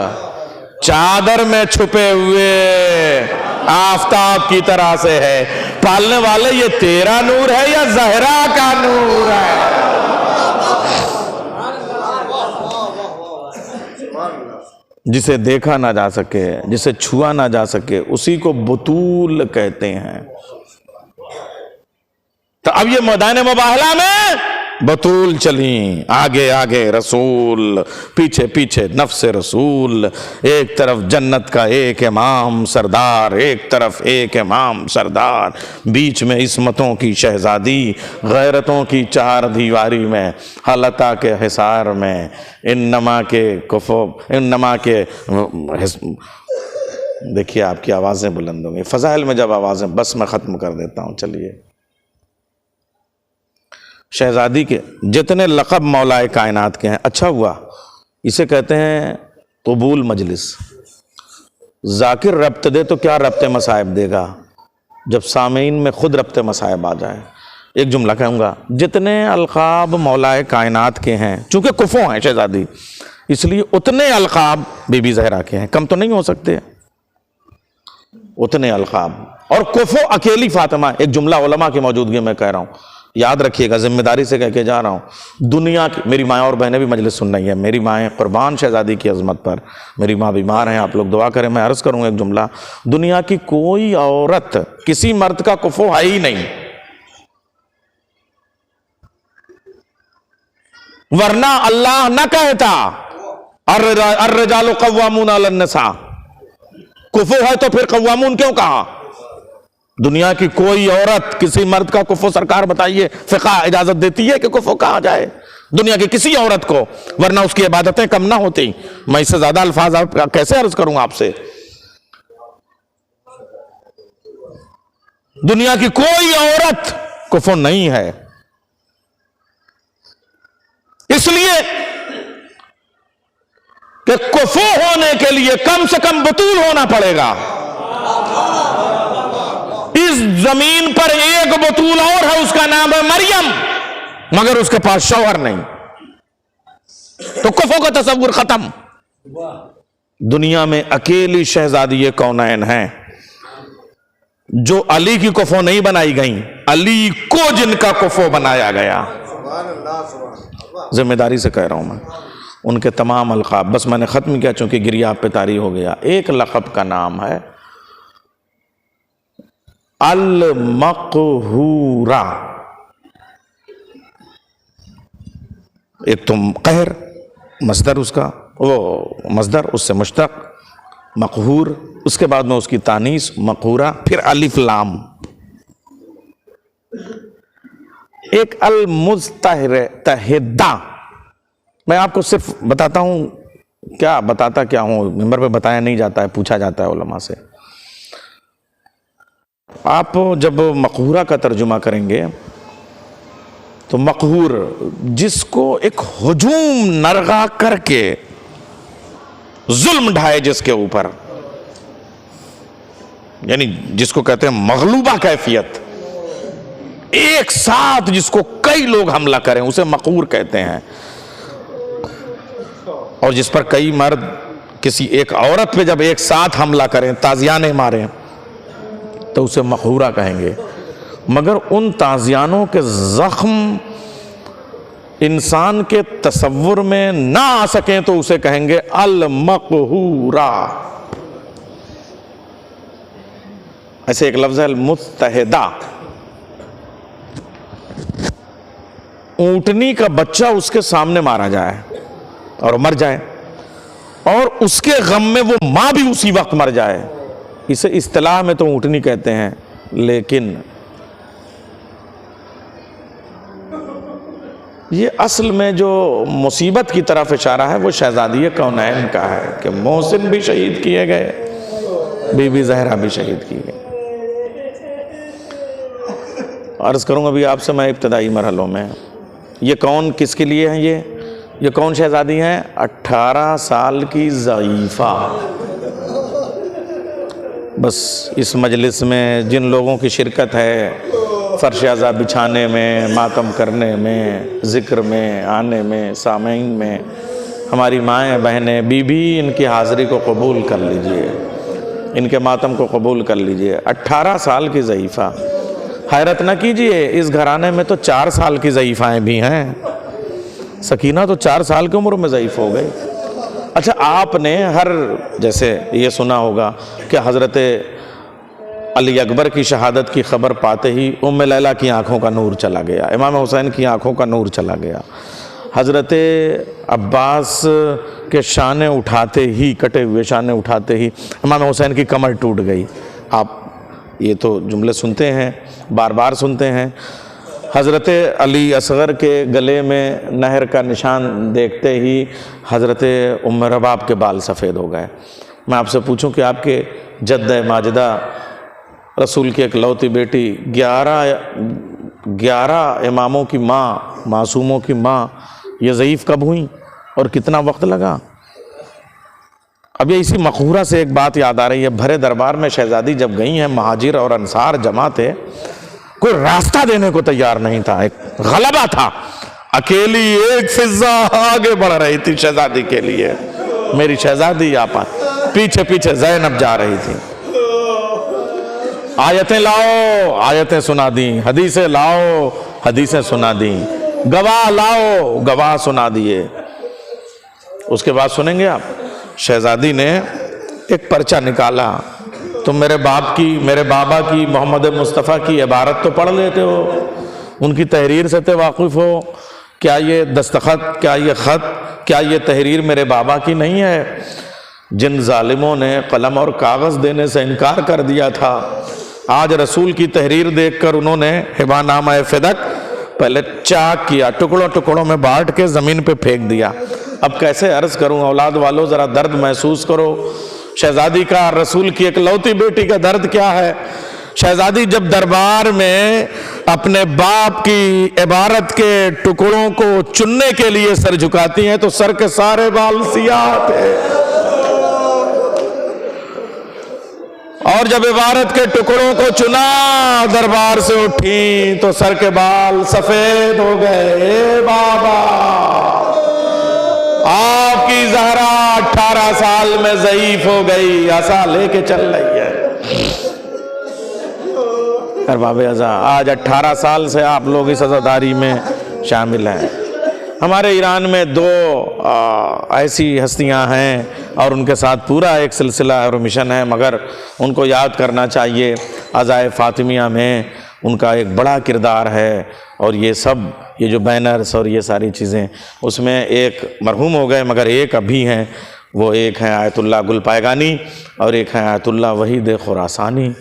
چادر میں چھپے ہوئے آفتاب کی طرح سے ہے. پالنے والے یہ تیرا نور ہے یا زہرا کا نور ہے؟ جسے دیکھا نہ جا سکے، جسے چھوا نہ جا سکے، اسی کو بطول کہتے ہیں. تو اب یہ میدان مباہلہ میں بطول چلیں، آگے آگے رسول، پیچھے پیچھے نفس رسول. ایک طرف جنت کا ایک امام سردار، ایک طرف ایک امام سردار، بیچ میں عصمتوں کی شہزادی، غیرتوں کی چار دیواری میں، حلطہ کے حصار میں، انما کے دیکھیے آپ کی آوازیں بلند ہوں گی. فضائل میں جب آوازیں، بس میں ختم کر دیتا ہوں. چلیے، شہزادی کے جتنے لقب مولا کائنات کے ہیں، اچھا ہوا اسے کہتے ہیں قبول مجلس. ذاکر ربط دے تو کیا ربط مصائب دے گا جب سامعین میں خود ربط مصائب آ جائے. ایک جملہ کہوں گا، جتنے القاب مولا کائنات کے ہیں، چونکہ کفو ہیں شہزادی، اس لیے اتنے القاب بی بی زہرا کے ہیں، کم تو نہیں ہو سکتے اتنے القاب. اور کفو اکیلی فاطمہ. ایک جملہ علماء کی موجودگی میں کہہ رہا ہوں، یاد رکھیے گا، ذمہ داری سے کہہ کے جا رہا ہوں. دنیا کی، میری مائیں اور بہنیں بھی مجلس سن رہی ہیں، میری مائیں قربان شہزادی کی عظمت پر. میری ماں بیمار ہیں، آپ لوگ دعا کریں. میں عرض کروں ایک جملہ، دنیا کی کوئی عورت کسی مرد کا کفو ہے ہی نہیں، ورنہ اللہ نہ کہتا الرجال قوامون علی النساء. کفو ہے تو پھر قوامون کیوں کہا؟ دنیا کی کوئی عورت کسی مرد کا کفو، سرکار بتائیے فقہ اجازت دیتی ہے کہ کفو کہا جائے دنیا کی کسی عورت کو، ورنہ اس کی عبادتیں کم نہ ہوتی. میں اس سے زیادہ الفاظ کیسے عرض کروں آپ سے؟ دنیا کی کوئی عورت کفو نہیں ہے، اس لیے کہ کفو ہونے کے لیے کم سے کم بطول ہونا پڑے گا. اس زمین پر ایک بطول اور ہے، اس کا نام ہے مریم، مگر اس کے پاس شوہر نہیں، تو کفو کا تصور ختم. دنیا میں اکیلی شہزادی کونین ہیں جو علی کی کفو نہیں بنائی گئیں، علی کو جن کا کفو بنایا گیا. ذمہ داری سے کہہ رہا ہوں میں، ان کے تمام القاب، بس میں نے ختم کیا چونکہ گریہ آپ پہ طاری ہو گیا. ایک لقب کا نام ہے المقہورہ. ایک تم قہر مصدر، اس کا وہ مصدر اس سے مشتق مقہور، اس کے بعد میں اس کی تانیث مقہورہ، پھر الف لام. ایک المستحدہ. میں آپ کو صرف بتاتا ہوں، کیا بتاتا کیا ہوں، ممبر پہ بتایا نہیں جاتا ہے، پوچھا جاتا ہے علماء سے. آپ جب مقہورہ کا ترجمہ کریں گے تو مقہور جس کو ایک ہجوم نرغا کر کے ظلم ڈھائے جس کے اوپر، یعنی جس کو کہتے ہیں مغلوبہ کیفیت، ایک ساتھ جس کو کئی لوگ حملہ کریں اسے مقہور کہتے ہیں. اور جس پر کئی مرد کسی ایک عورت پہ جب ایک ساتھ حملہ کریں، تازیانے ماریں، تو اسے مقہورہ کہیں گے، مگر ان تازیانوں کے زخم انسان کے تصور میں نہ آ سکیں تو اسے کہیں گے المقہورہ۔ ایسے ایک لفظ ہے المتحدہ۔ اونٹنی کا بچہ اس کے سامنے مارا جائے اور مر جائے، اور اس کے غم میں وہ ماں بھی اسی وقت مر جائے، اسے اصطلاح میں تو اونٹنی کہتے ہیں، لیکن یہ اصل میں جو مصیبت کی طرف اشارہ ہے وہ شہزادی کونین کا ہے کہ محسن بھی شہید کیے گئے، بی بی زہرا بھی شہید کی گئی۔ عرض کروں ابھی آپ سے میں ابتدائی مرحلوں میں، یہ کون کس کے لیے ہیں؟ یہ کون شہزادی ہیں؟ 18 سال کی ضعیفہ۔ بس اس مجلس میں جن لوگوں کی شرکت ہے، فرش عزا بچھانے میں، ماتم کرنے میں، ذکر میں، آنے میں، سامعین میں، ہماری مائیں بہنیں، بیوی، ان کی حاضری کو قبول کر لیجئے، ان کے ماتم کو قبول کر لیجئے۔ 18 سال کی ضعیفہ، حیرت نہ کیجئے، اس گھرانے میں تو 4 سال کی ضعیفائیں بھی ہیں۔ سکینہ تو 4 سال کی عمر میں ضعیف ہو گئی۔ اچھا، آپ نے جیسے یہ سنا ہوگا کہ حضرت علی اکبر کی شہادت کی خبر پاتے ہی ام لیلہ کی آنکھوں کا نور چلا گیا، امام حسین کی آنکھوں کا نور چلا گیا، حضرت عباس کے شانے اٹھاتے ہی، کٹے ہوئے شانے اٹھاتے ہی امام حسین کی کمر ٹوٹ گئی۔ آپ یہ تو جملے سنتے ہیں، بار بار سنتے ہیں۔ حضرت علی اصغر کے گلے میں نہر کا نشان دیکھتے ہی حضرت ام رباب کے بال سفید ہو گئے۔ میں آپ سے پوچھوں کہ آپ کے جد ماجدہ رسول کی اکلوتی بیٹی، 11 اماموں کی ماں، معصوموں کی ماں، یہ ضعیف کب ہوئیں اور کتنا وقت لگا؟ اب یہ اسی مقہورہ سے ایک بات یاد آ رہی ہے، بھرے دربار میں شہزادی جب گئی ہیں، مہاجر اور انصار جمع تھے، کوئی راستہ دینے کو تیار نہیں تھا، ایک غلبہ تھا، اکیلی ایک فضا آگے بڑھ رہی تھی شہزادی کے لیے، میری شہزادی آپا، پیچھے پیچھے زینب جا رہی تھی۔ آیتیں لاؤ، آیتیں سنا دیں، حدیثیں لاؤ، حدیثیں سنا دیں، گواہ لاؤ، گواہ سنا دیے۔ اس کے بعد سنیں گے آپ، شہزادی نے ایک پرچہ نکالا، تم میرے بابا کی، محمد مصطفیٰ کی عبارت تو پڑھ لیتے ہو، ان کی تحریر سے تو واقف ہو، کیا یہ دستخط، کیا یہ خط، کیا یہ تحریر میرے بابا کی نہیں ہے؟ جن ظالموں نے قلم اور کاغذ دینے سے انکار کر دیا تھا، آج رسول کی تحریر دیکھ کر انہوں نے ہبا نامہ فدق پہلے چاک کیا، ٹکڑوں ٹکڑوں میں بانٹ کے زمین پہ پھینک دیا۔ اب کیسے عرض کروں، اولاد والوں ذرا درد محسوس کرو، شہزادی کا، رسول کی اکلوتی بیٹی کا درد کیا ہے۔ شہزادی جب دربار میں اپنے باپ کی عبارت کے ٹکڑوں کو چننے کے لیے سر جھکاتی ہیں تو سر کے سارے بال سیاہ تھے، اور جب عبارت کے ٹکڑوں کو چنا دربار سے اٹھی تو سر کے بال سفید ہو گئے۔ اے بابا، آپ کی زہرا 18 سال میں ضعیف ہو گئی، عصا لے کے چل رہی ہے۔ ارباب عزا، آج 18 سال سے آپ لوگ اس عزاداری میں شامل ہیں۔ ہمارے ایران میں 2 ایسی ہستیاں ہیں اور ان کے ساتھ پورا ایک سلسلہ اور مشن ہے، مگر ان کو یاد کرنا چاہیے۔ عزائے فاطمیہ میں ان کا ایک بڑا کردار ہے، اور یہ سب، یہ جو بینرز اور یہ ساری چیزیں، اس میں ایک مرحوم ہو گئے مگر ایک ابھی ہیں، وہ ایک ہیں آیت اللہ گل پائگانی اور ایک ہیں آیت اللہ وحید خراسانی۔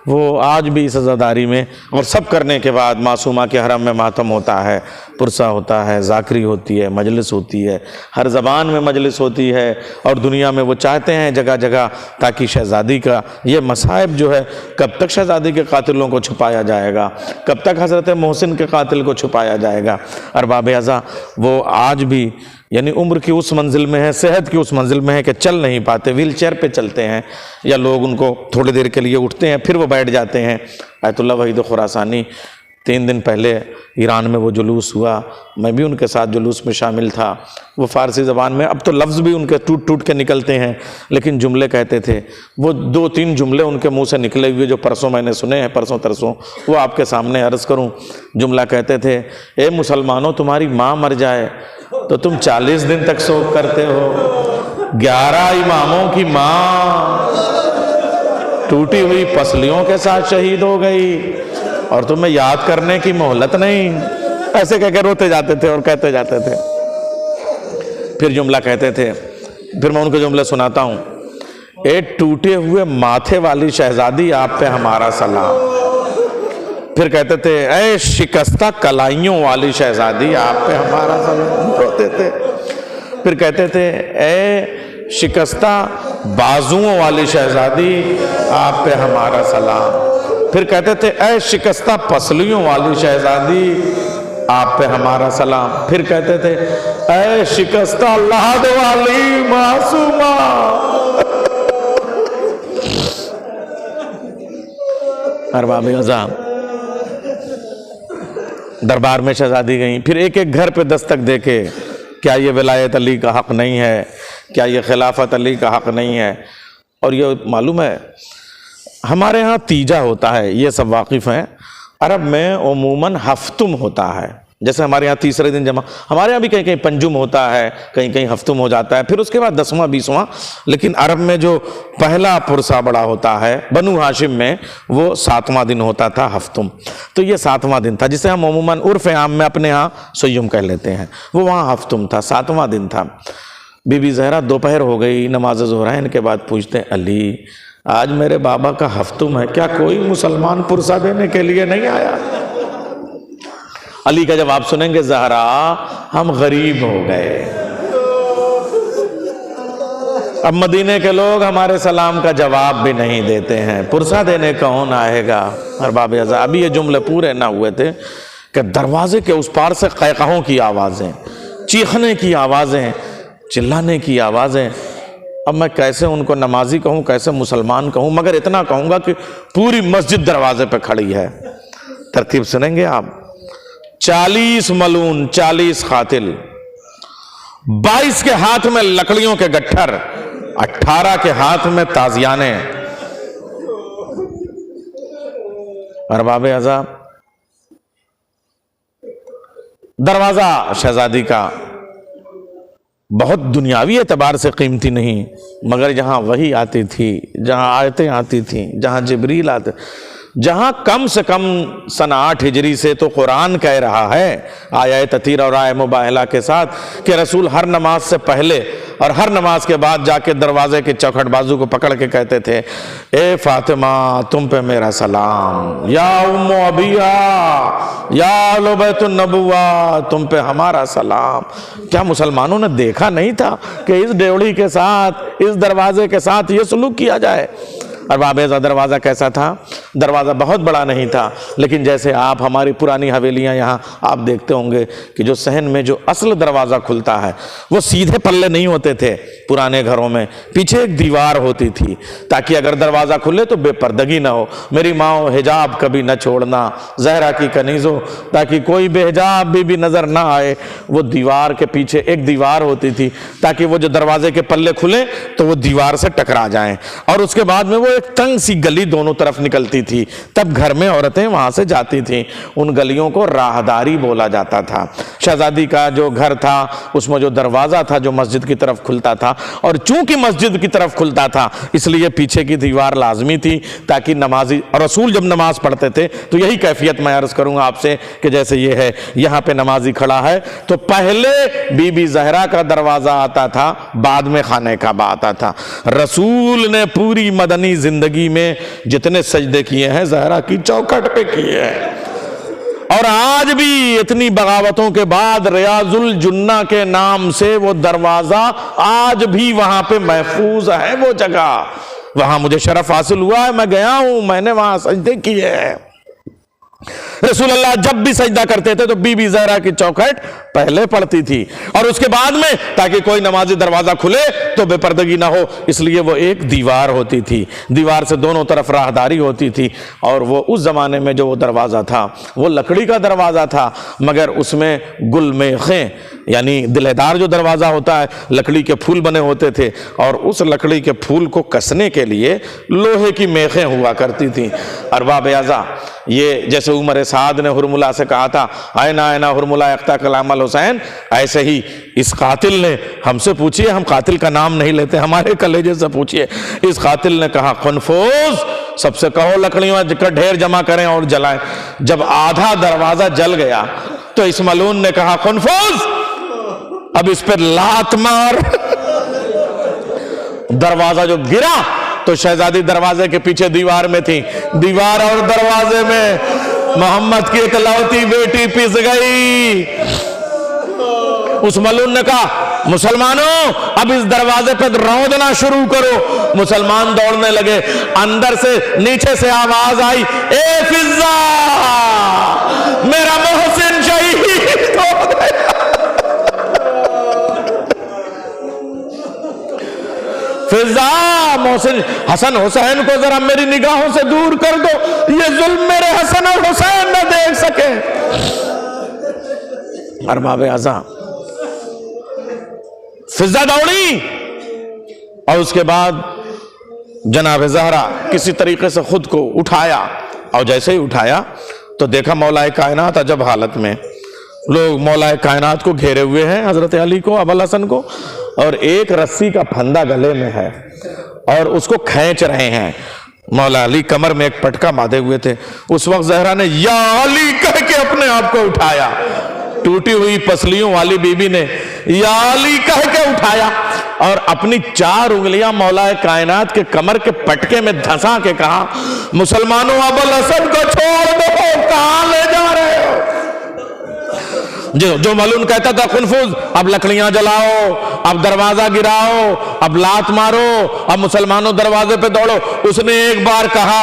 وہ آج بھی اس عزاداری میں، اور سب کرنے کے بعد معصومہ کے حرم میں ماتم ہوتا ہے، پرسہ ہوتا ہے، ذاکری ہوتی ہے، مجلس ہوتی ہے، ہر زبان میں مجلس ہوتی ہے، اور دنیا میں وہ چاہتے ہیں جگہ جگہ تاکہ شہزادی کا یہ مصائب جو ہے، کب تک شہزادی کے قاتلوں کو چھپایا جائے گا، کب تک حضرت محسن کے قاتل کو چھپایا جائے گا۔ ارباب عزا، وہ آج بھی یعنی عمر کی اس منزل میں ہے، صحت کی اس منزل میں ہے کہ چل نہیں پاتے، ویل چیئر پہ چلتے ہیں، یا لوگ ان کو تھوڑی دیر کے لیے اٹھتے ہیں پھر وہ بیٹھ جاتے ہیں۔ آیت اللہ وحید خراسانی 3 دن پہلے ایران میں وہ جلوس ہوا، میں بھی ان کے ساتھ جلوس میں شامل تھا۔ وہ فارسی زبان میں، اب تو لفظ بھی ان کے ٹوٹ ٹوٹ کے نکلتے ہیں، لیکن جملے کہتے تھے۔ وہ 2-3 جملے ان کے منہ سے نکلے ہوئے جو پرسوں میں نے سنے ہیں، پرسوں ترسوں، وہ آپ کے سامنے عرض کروں۔ جملہ کہتے تھے، اے مسلمانوں، تمہاری ماں مر جائے تو تم 40 دن تک سوگ کرتے ہو، 11 اماموں کی ماں ٹوٹی ہوئی پسلیوں کے ساتھ شہید ہو گئی اور تمہیں یاد کرنے کی مہلت نہیں۔ ایسے کہہ کے روتے جاتے تھے اور کہتے جاتے تھے۔ پھر جملہ کہتے تھے، پھر میں ان کے جملے سناتا ہوں۔ اے ٹوٹے ہوئے ماتھے والی شہزادی، آپ پہ ہمارا سلام۔ پھر کہتے تھے، اے شکستہ کلائیوں والی شہزادی، آپ پہ ہمارا سلام۔ روتے تھے۔ پھر کہتے تھے، اے شکستہ بازوؤں والی شہزادی، آپ پہ ہمارا سلام۔ پھر کہتے تھے، اے شکستہ پسلیوں والی شہزادی، آپ پہ ہمارا سلام۔ پھر کہتے تھے، اے شکستہ لحد والی معصومہ۔ ارباب عظام دربار میں شہزادی گئیں، پھر ایک ایک گھر پہ دستک دے کے، کیا یہ ولایت علی کا حق نہیں ہے؟ کیا یہ خلافت علی کا حق نہیں ہے؟ اور یہ معلوم ہے ہمارے ہاں تیجا ہوتا ہے، یہ سب واقف ہیں۔ عرب میں عموماً ہفتم ہوتا ہے، جیسے ہمارے ہاں تیسرے دن جمع، ہمارے ہاں بھی کہیں کہیں پنجم ہوتا ہے، کہیں کہیں ہفتم ہو جاتا ہے، پھر اس کے بعد 10واں 20واں۔ لیکن عرب میں جو پہلا پرسہ بڑا ہوتا ہے بنو ہاشم میں، وہ 7واں دن ہوتا تھا، ہفتم۔ تو یہ 7واں دن تھا، جسے ہم عموماً عرف عام میں اپنے ہاں سیم کہہ لیتے ہیں، وہ وہاں ہفتم تھا، 7واں دن تھا۔ بی بی زہرا دوپہر ہو گئی، نماز ظہرین کے بعد پوچھتے ہیں، علی آج میرے بابا کا ہفتم ہے، کیا کوئی مسلمان پرسہ دینے کے لیے نہیں آیا؟ علی کا جواب سنیں گے، زہرا ہم غریب ہو گئے، اب مدینے کے لوگ ہمارے سلام کا جواب بھی نہیں دیتے ہیں، پرسہ دینے کون آئے گا؟ ارباب عظام ابھی یہ جملے پورے نہ ہوئے تھے کہ دروازے کے اس پار سے قہقہوں کی آوازیں، چیخنے کی آوازیں، چلانے کی آوازیں۔ اب میں کیسے ان کو نمازی کہوں، کیسے مسلمان کہوں، مگر اتنا کہوں گا کہ پوری مسجد دروازے پہ کھڑی ہے۔ ترتیب سنیں گے آپ، 40 ملون، 40 قاتل، 22 کے ہاتھ میں لکڑیوں کے گٹھر، 18 کے ہاتھ میں تازیانے۔ ارباب عذاب دروازہ شہزادی کا بہت دنیاوی اعتبار سے قیمتی نہیں، مگر جہاں وحی آتی تھی، جہاں آیتیں آتی تھیں، جہاں جبریل آتے، جہاں کم سے کم سن 8 ہجری سے تو قرآن کہہ رہا ہے آیہ تطہیرہ اور آیہ مباہلہ کے ساتھ کہ رسول ہر نماز سے پہلے اور ہر نماز کے بعد جا کے دروازے کے چوکھٹ بازو کو پکڑ کے کہتے تھے، اے فاطمہ تم پہ میرا سلام، یا ام ابیہ، یا اہل بیت النبوہ تم پہ ہمارا سلام۔ کیا مسلمانوں نے دیکھا نہیں تھا کہ اس ڈیوڑی کے ساتھ، اس دروازے کے ساتھ یہ سلوک کیا جائے؟ ارباب عزت دروازہ کیسا تھا؟ دروازہ بہت بڑا نہیں تھا، لیکن جیسے آپ ہماری پرانی حویلیاں یہاں آپ دیکھتے ہوں گے کہ جو صحن میں جو اصل دروازہ کھلتا ہے وہ سیدھے پلے نہیں ہوتے تھے پرانے گھروں میں، پیچھے ایک دیوار ہوتی تھی تاکہ اگر دروازہ کھلے تو بے پردگی نہ ہو۔ میری ماں حجاب کبھی نہ چھوڑنا، زہرا کی کنیزوں، تاکہ کوئی بے حجاب بھی نظر نہ آئے۔ وہ دیوار کے پیچھے ایک دیوار ہوتی تھی تاکہ وہ جو دروازے کے پلے کھلیں تو وہ دیوار سے ٹکرا جائیں، اور اس کے بعد میں وہ ایک تنگ سی گلی دونوں طرف نکلتی تھی، تب گھر میں عورتیں وہاں سے جاتی تھیں، ان گلیوں کو راہداری بولا جاتا تھا۔ شہزادی کا جو گھر تھا اس میں جو دروازہ تھا جو مسجد کی طرف کھلتا تھا، اور چونکہ مسجد کی طرف کھلتا تھا اس لیے پیچھے کی دیوار لازمی تھی تاکہ نمازی اور رسول جب نماز پڑھتے تھے تو یہی کیفیت میں عرض کروں گا آپ سے کہ جیسے یہ ہے، یہاں پہ نمازی کھڑا ہے تو پہلے بی بی زہرا کا دروازہ آتا تھا، بعد میں خانہ کعبہ آتا تھا۔ رسول نے پوری مدنی زندگی میں جتنے سجدے کیے ہیں زہرا کی چوکھٹ پہ کیے ہیں، اور آج بھی اتنی بغاوتوں کے بعد ریاض الجنہ کے نام سے وہ دروازہ آج بھی وہاں پہ محفوظ ہے۔ وہ جگہ وہاں مجھے شرف حاصل ہوا ہے، میں گیا ہوں، میں نے وہاں سجدے کیے ہیں۔ رسول اللہ جب بھی سجدہ کرتے تھے تو بی بی زہرا کی چوکھٹ پہلے پڑتی تھی، اور اس کے بعد میں تاکہ کوئی نمازی دروازہ کھلے تو بے پردگی نہ ہو، اس لیے وہ ایک دیوار ہوتی تھی، دیوار سے دونوں طرف راہداری ہوتی تھی، اور وہ اس زمانے میں جو وہ دروازہ تھا وہ لکڑی کا دروازہ تھا، مگر اس میں گل میخیں یعنی دلہدار جو دروازہ ہوتا ہے لکڑی کے پھول بنے ہوتے تھے، اور اس لکڑی کے پھول کو کسنے کے لیے لوہے کی میخیں ہوا کرتی تھیں۔ ارباب اعضاء، یہ جیسے عمر سعد نے حرملہ سے کہا تھا آئنا آئنا حرملہ اقتا کلام الحسین، ایسے ہی اس قاتل نے ہم سے پوچھئے، ہم قاتل کا نام نہیں لیتے، ہمارے کلیجے سے پوچھئے، اس قاتل نے کہا قنفوذ سب سے کہو لکڑیوں کا ڈھیر جمع کریں اور جلائیں۔ جب آدھا دروازہ جل گیا تو اس ملعون نے کہا قنفوذ اب اس پر لات مار۔ دروازہ جو گرا تو شہزادی دروازے کے پیچھے دیوار میں تھی، دیوار اور دروازے میں محمد کی اکلوتی بیٹی پس گئی۔ اس ملعون نے کہا مسلمانوں اب اس دروازے پہ رودنا شروع کرو۔ مسلمان دوڑنے لگے، اندر سے نیچے سے آواز آئی اے فضا میرا محسن شہید ہو گیا۔ فضا محسن حسن حسین کو ذرا میری نگاہوں سے دور کر دو، یہ ظلم میرے حسن اور حسین نہ دیکھ سکے۔ ارباب اعضاء، فضا دوڑی اور اس کے بعد جناب زہرا کسی طریقے سے خود کو اٹھایا، اور جیسے ہی اٹھایا تو دیکھا مولا کائنات عجب حالت میں، لوگ مولا کائنات کو گھیرے ہوئے ہیں، حضرت علی کو، ابو الحسن کو، اور ایک رسی کا پھندا گلے میں ہے اور اس کو کھینچ رہے ہیں۔ مولا علی کمر میں ایک پٹکا باندھے ہوئے تھے۔ اس وقت زہرا نے یا علی کہہ کے اپنے آپ کو اٹھایا، ٹوٹی ہوئی پسلیوں والی بی بی نے یا علی کہہ کے اٹھایا اور اپنی 4 انگلیاں مولا کائنات کے کمر کے پٹکے میں دھسا کے کہا مسلمانوں ابو الحسن کو چھوڑ دو، کہاں لے جا رہے ہو؟ جو ملعون کہتا تھا قنفوذ اب لکڑیاں جلاؤ، اب دروازہ گراؤ، اب لات مارو، اب مسلمانوں دروازے پہ دوڑو، اس نے ایک بار کہا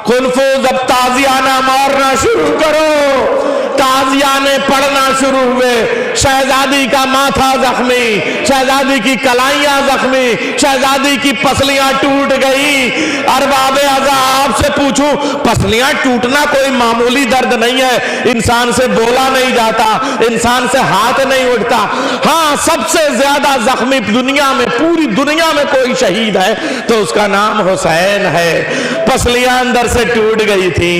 قنفوذ اب تازیانہ مارنا شروع کرو۔ تازیانے پڑھنا شروع ہوئے، شہزادی کا ماتھا زخمی، شہزادی کی کلائیاں زخمی، شہزادی کی پسلیاں ٹوٹ گئی۔ ارباب اعضاء آپ سے پوچھوں، پسلیاں ٹوٹنا کوئی معمولی درد نہیں ہے، انسان سے بولا نہیں جاتا، انسان سے ہاتھ نہیں اٹھتا۔ ہاں سب سے زیادہ زخمی دنیا میں، پوری دنیا میں کوئی شہید ہے تو اس کا نام حسین ہے۔ پسلیاں اندر سے ٹوٹ گئی تھی،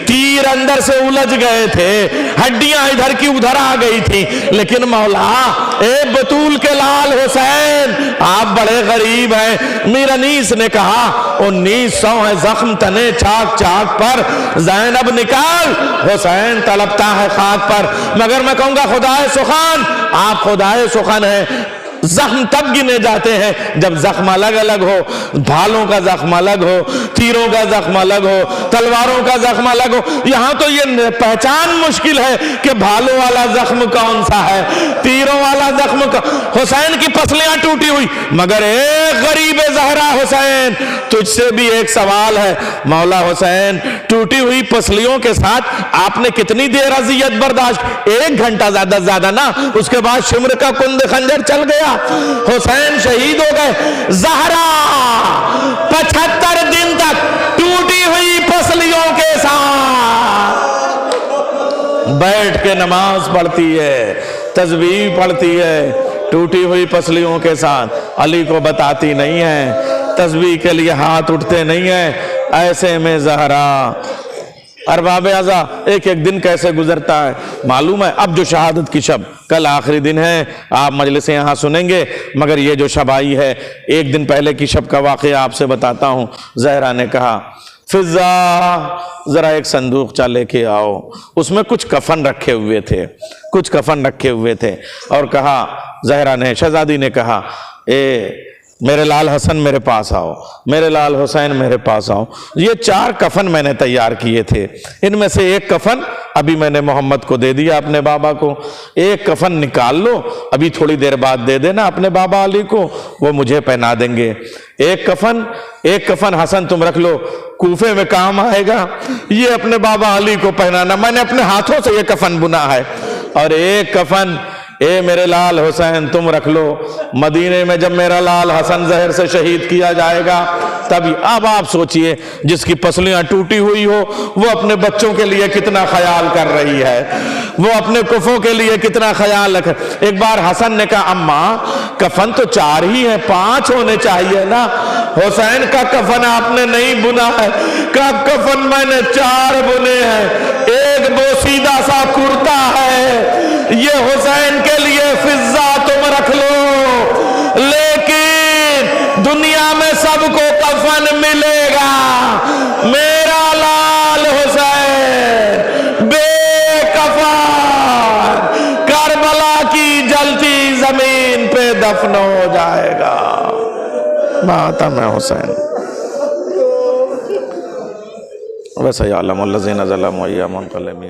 تیر اندر سے الجھ گئے تھے، ہڈیاں ادھر کی ادھر آ گئی تھی، لیکن مولا اے بطول کے لال حسین آپ بڑے غریب ہیں۔ میر انیس نے کہا 1900 ہے زخم تنے چاک چاک پر، زینب نکال حسین تڑپتا ہے خاک پر۔ مگر میں کہوں گا خدائے سخن، آپ خدائے سخن ہیں، زخم تب گنے جاتے ہیں جب زخم الگ الگ ہو، بھالوں کا زخم الگ ہو، تیروں کا زخم الگ ہو، تلواروں کا زخم الگ ہو۔ یہاں تو یہ پہچان مشکل ہے کہ بھالوں والا زخم کون سا ہے، تیروں والا زخم حسین کی پسلیاں ٹوٹی ہوئی، مگر اے غریب زہرا حسین تجھ سے بھی ایک سوال ہے۔ مولا حسین ٹوٹی ہوئی پسلیوں کے ساتھ آپ نے کتنی دیر اذیت برداشت؟ 1 گھنٹہ زیادہ زیادہ نا، اس کے بعد شمر کا کند خنجر چل گیا، حسین شہید ہو گئے۔ زہرا 75 دن تک ٹوٹی ہوئی پسلیوں کے ساتھ بیٹھ کے نماز پڑھتی ہے، تسبیح پڑھتی ہے، ٹوٹی ہوئی پسلیوں کے ساتھ۔ علی کو بتاتی نہیں ہے، تسبیح کے لیے ہاتھ اٹھتے نہیں ہیں۔ ایسے میں زہرا ارباب اعضاء ایک ایک دن کیسے گزرتا ہے معلوم ہے۔ اب جو شہادت کی شب، کل آخری دن ہے، آپ مجلسیں یہاں سنیں گے، مگر یہ جو شب آئی ہے، 1 دن پہلے کی شب کا واقعہ آپ سے بتاتا ہوں۔ زہرا نے کہا فضا ذرا ایک صندوق چا لے کے آؤ، اس میں کچھ کفن رکھے ہوئے تھے، کچھ کفن رکھے ہوئے تھے، اور کہا زہرا نے، شہزادی نے کہا اے میرے لال حسن میرے پاس آؤ، میرے لال حسین میرے پاس آؤ، یہ 4 کفن میں نے تیار کیے تھے، ان میں سے ایک کفن ابھی میں نے محمد کو دے دیا اپنے بابا کو، ایک کفن نکال لو، ابھی تھوڑی دیر بعد دے دینا اپنے بابا علی کو، وہ مجھے پہنا دیں گے۔ ایک کفن حسن تم رکھ لو، کوفے میں کام آئے گا، یہ اپنے بابا علی کو پہنانا، میں نے اپنے ہاتھوں سے یہ کفن بنا ہے۔ اور ایک کفن اے میرے لال حسین تم رکھ لو، مدینے میں جب میرا لال حسن زہر سے شہید کیا جائے گا تبھی۔ اب آپ سوچئے جس کی پسلیاں ٹوٹی ہوئی ہو وہ اپنے بچوں کے لیے کتنا خیال کر رہی ہے، وہ اپنے کفوں کے لیے کتنا خیال رکھ۔ ایک بار حسن نے کہا اماں کفن تو 4 ہی ہیں، 5 ہونے چاہیے نا۔ حسین کا کفن آپ نے نہیں بنا ہے، کہا کفن میں نے 4 بنے ہیں، ایک بوسیدہ سا کرتا ہے، یہ حسین کے لیے فضہ تم رکھ لو، لیکن دنیا میں سب کو کفن ملے گا، میرا لال حسین بے کفن کربلا کی جلتی زمین پہ دفن ہو جائے گا۔ ماتم حسین وَسَيَعْلَمُ الَّذِينَ ظَلَمُوا أَيَّ مُنقَلِبٍ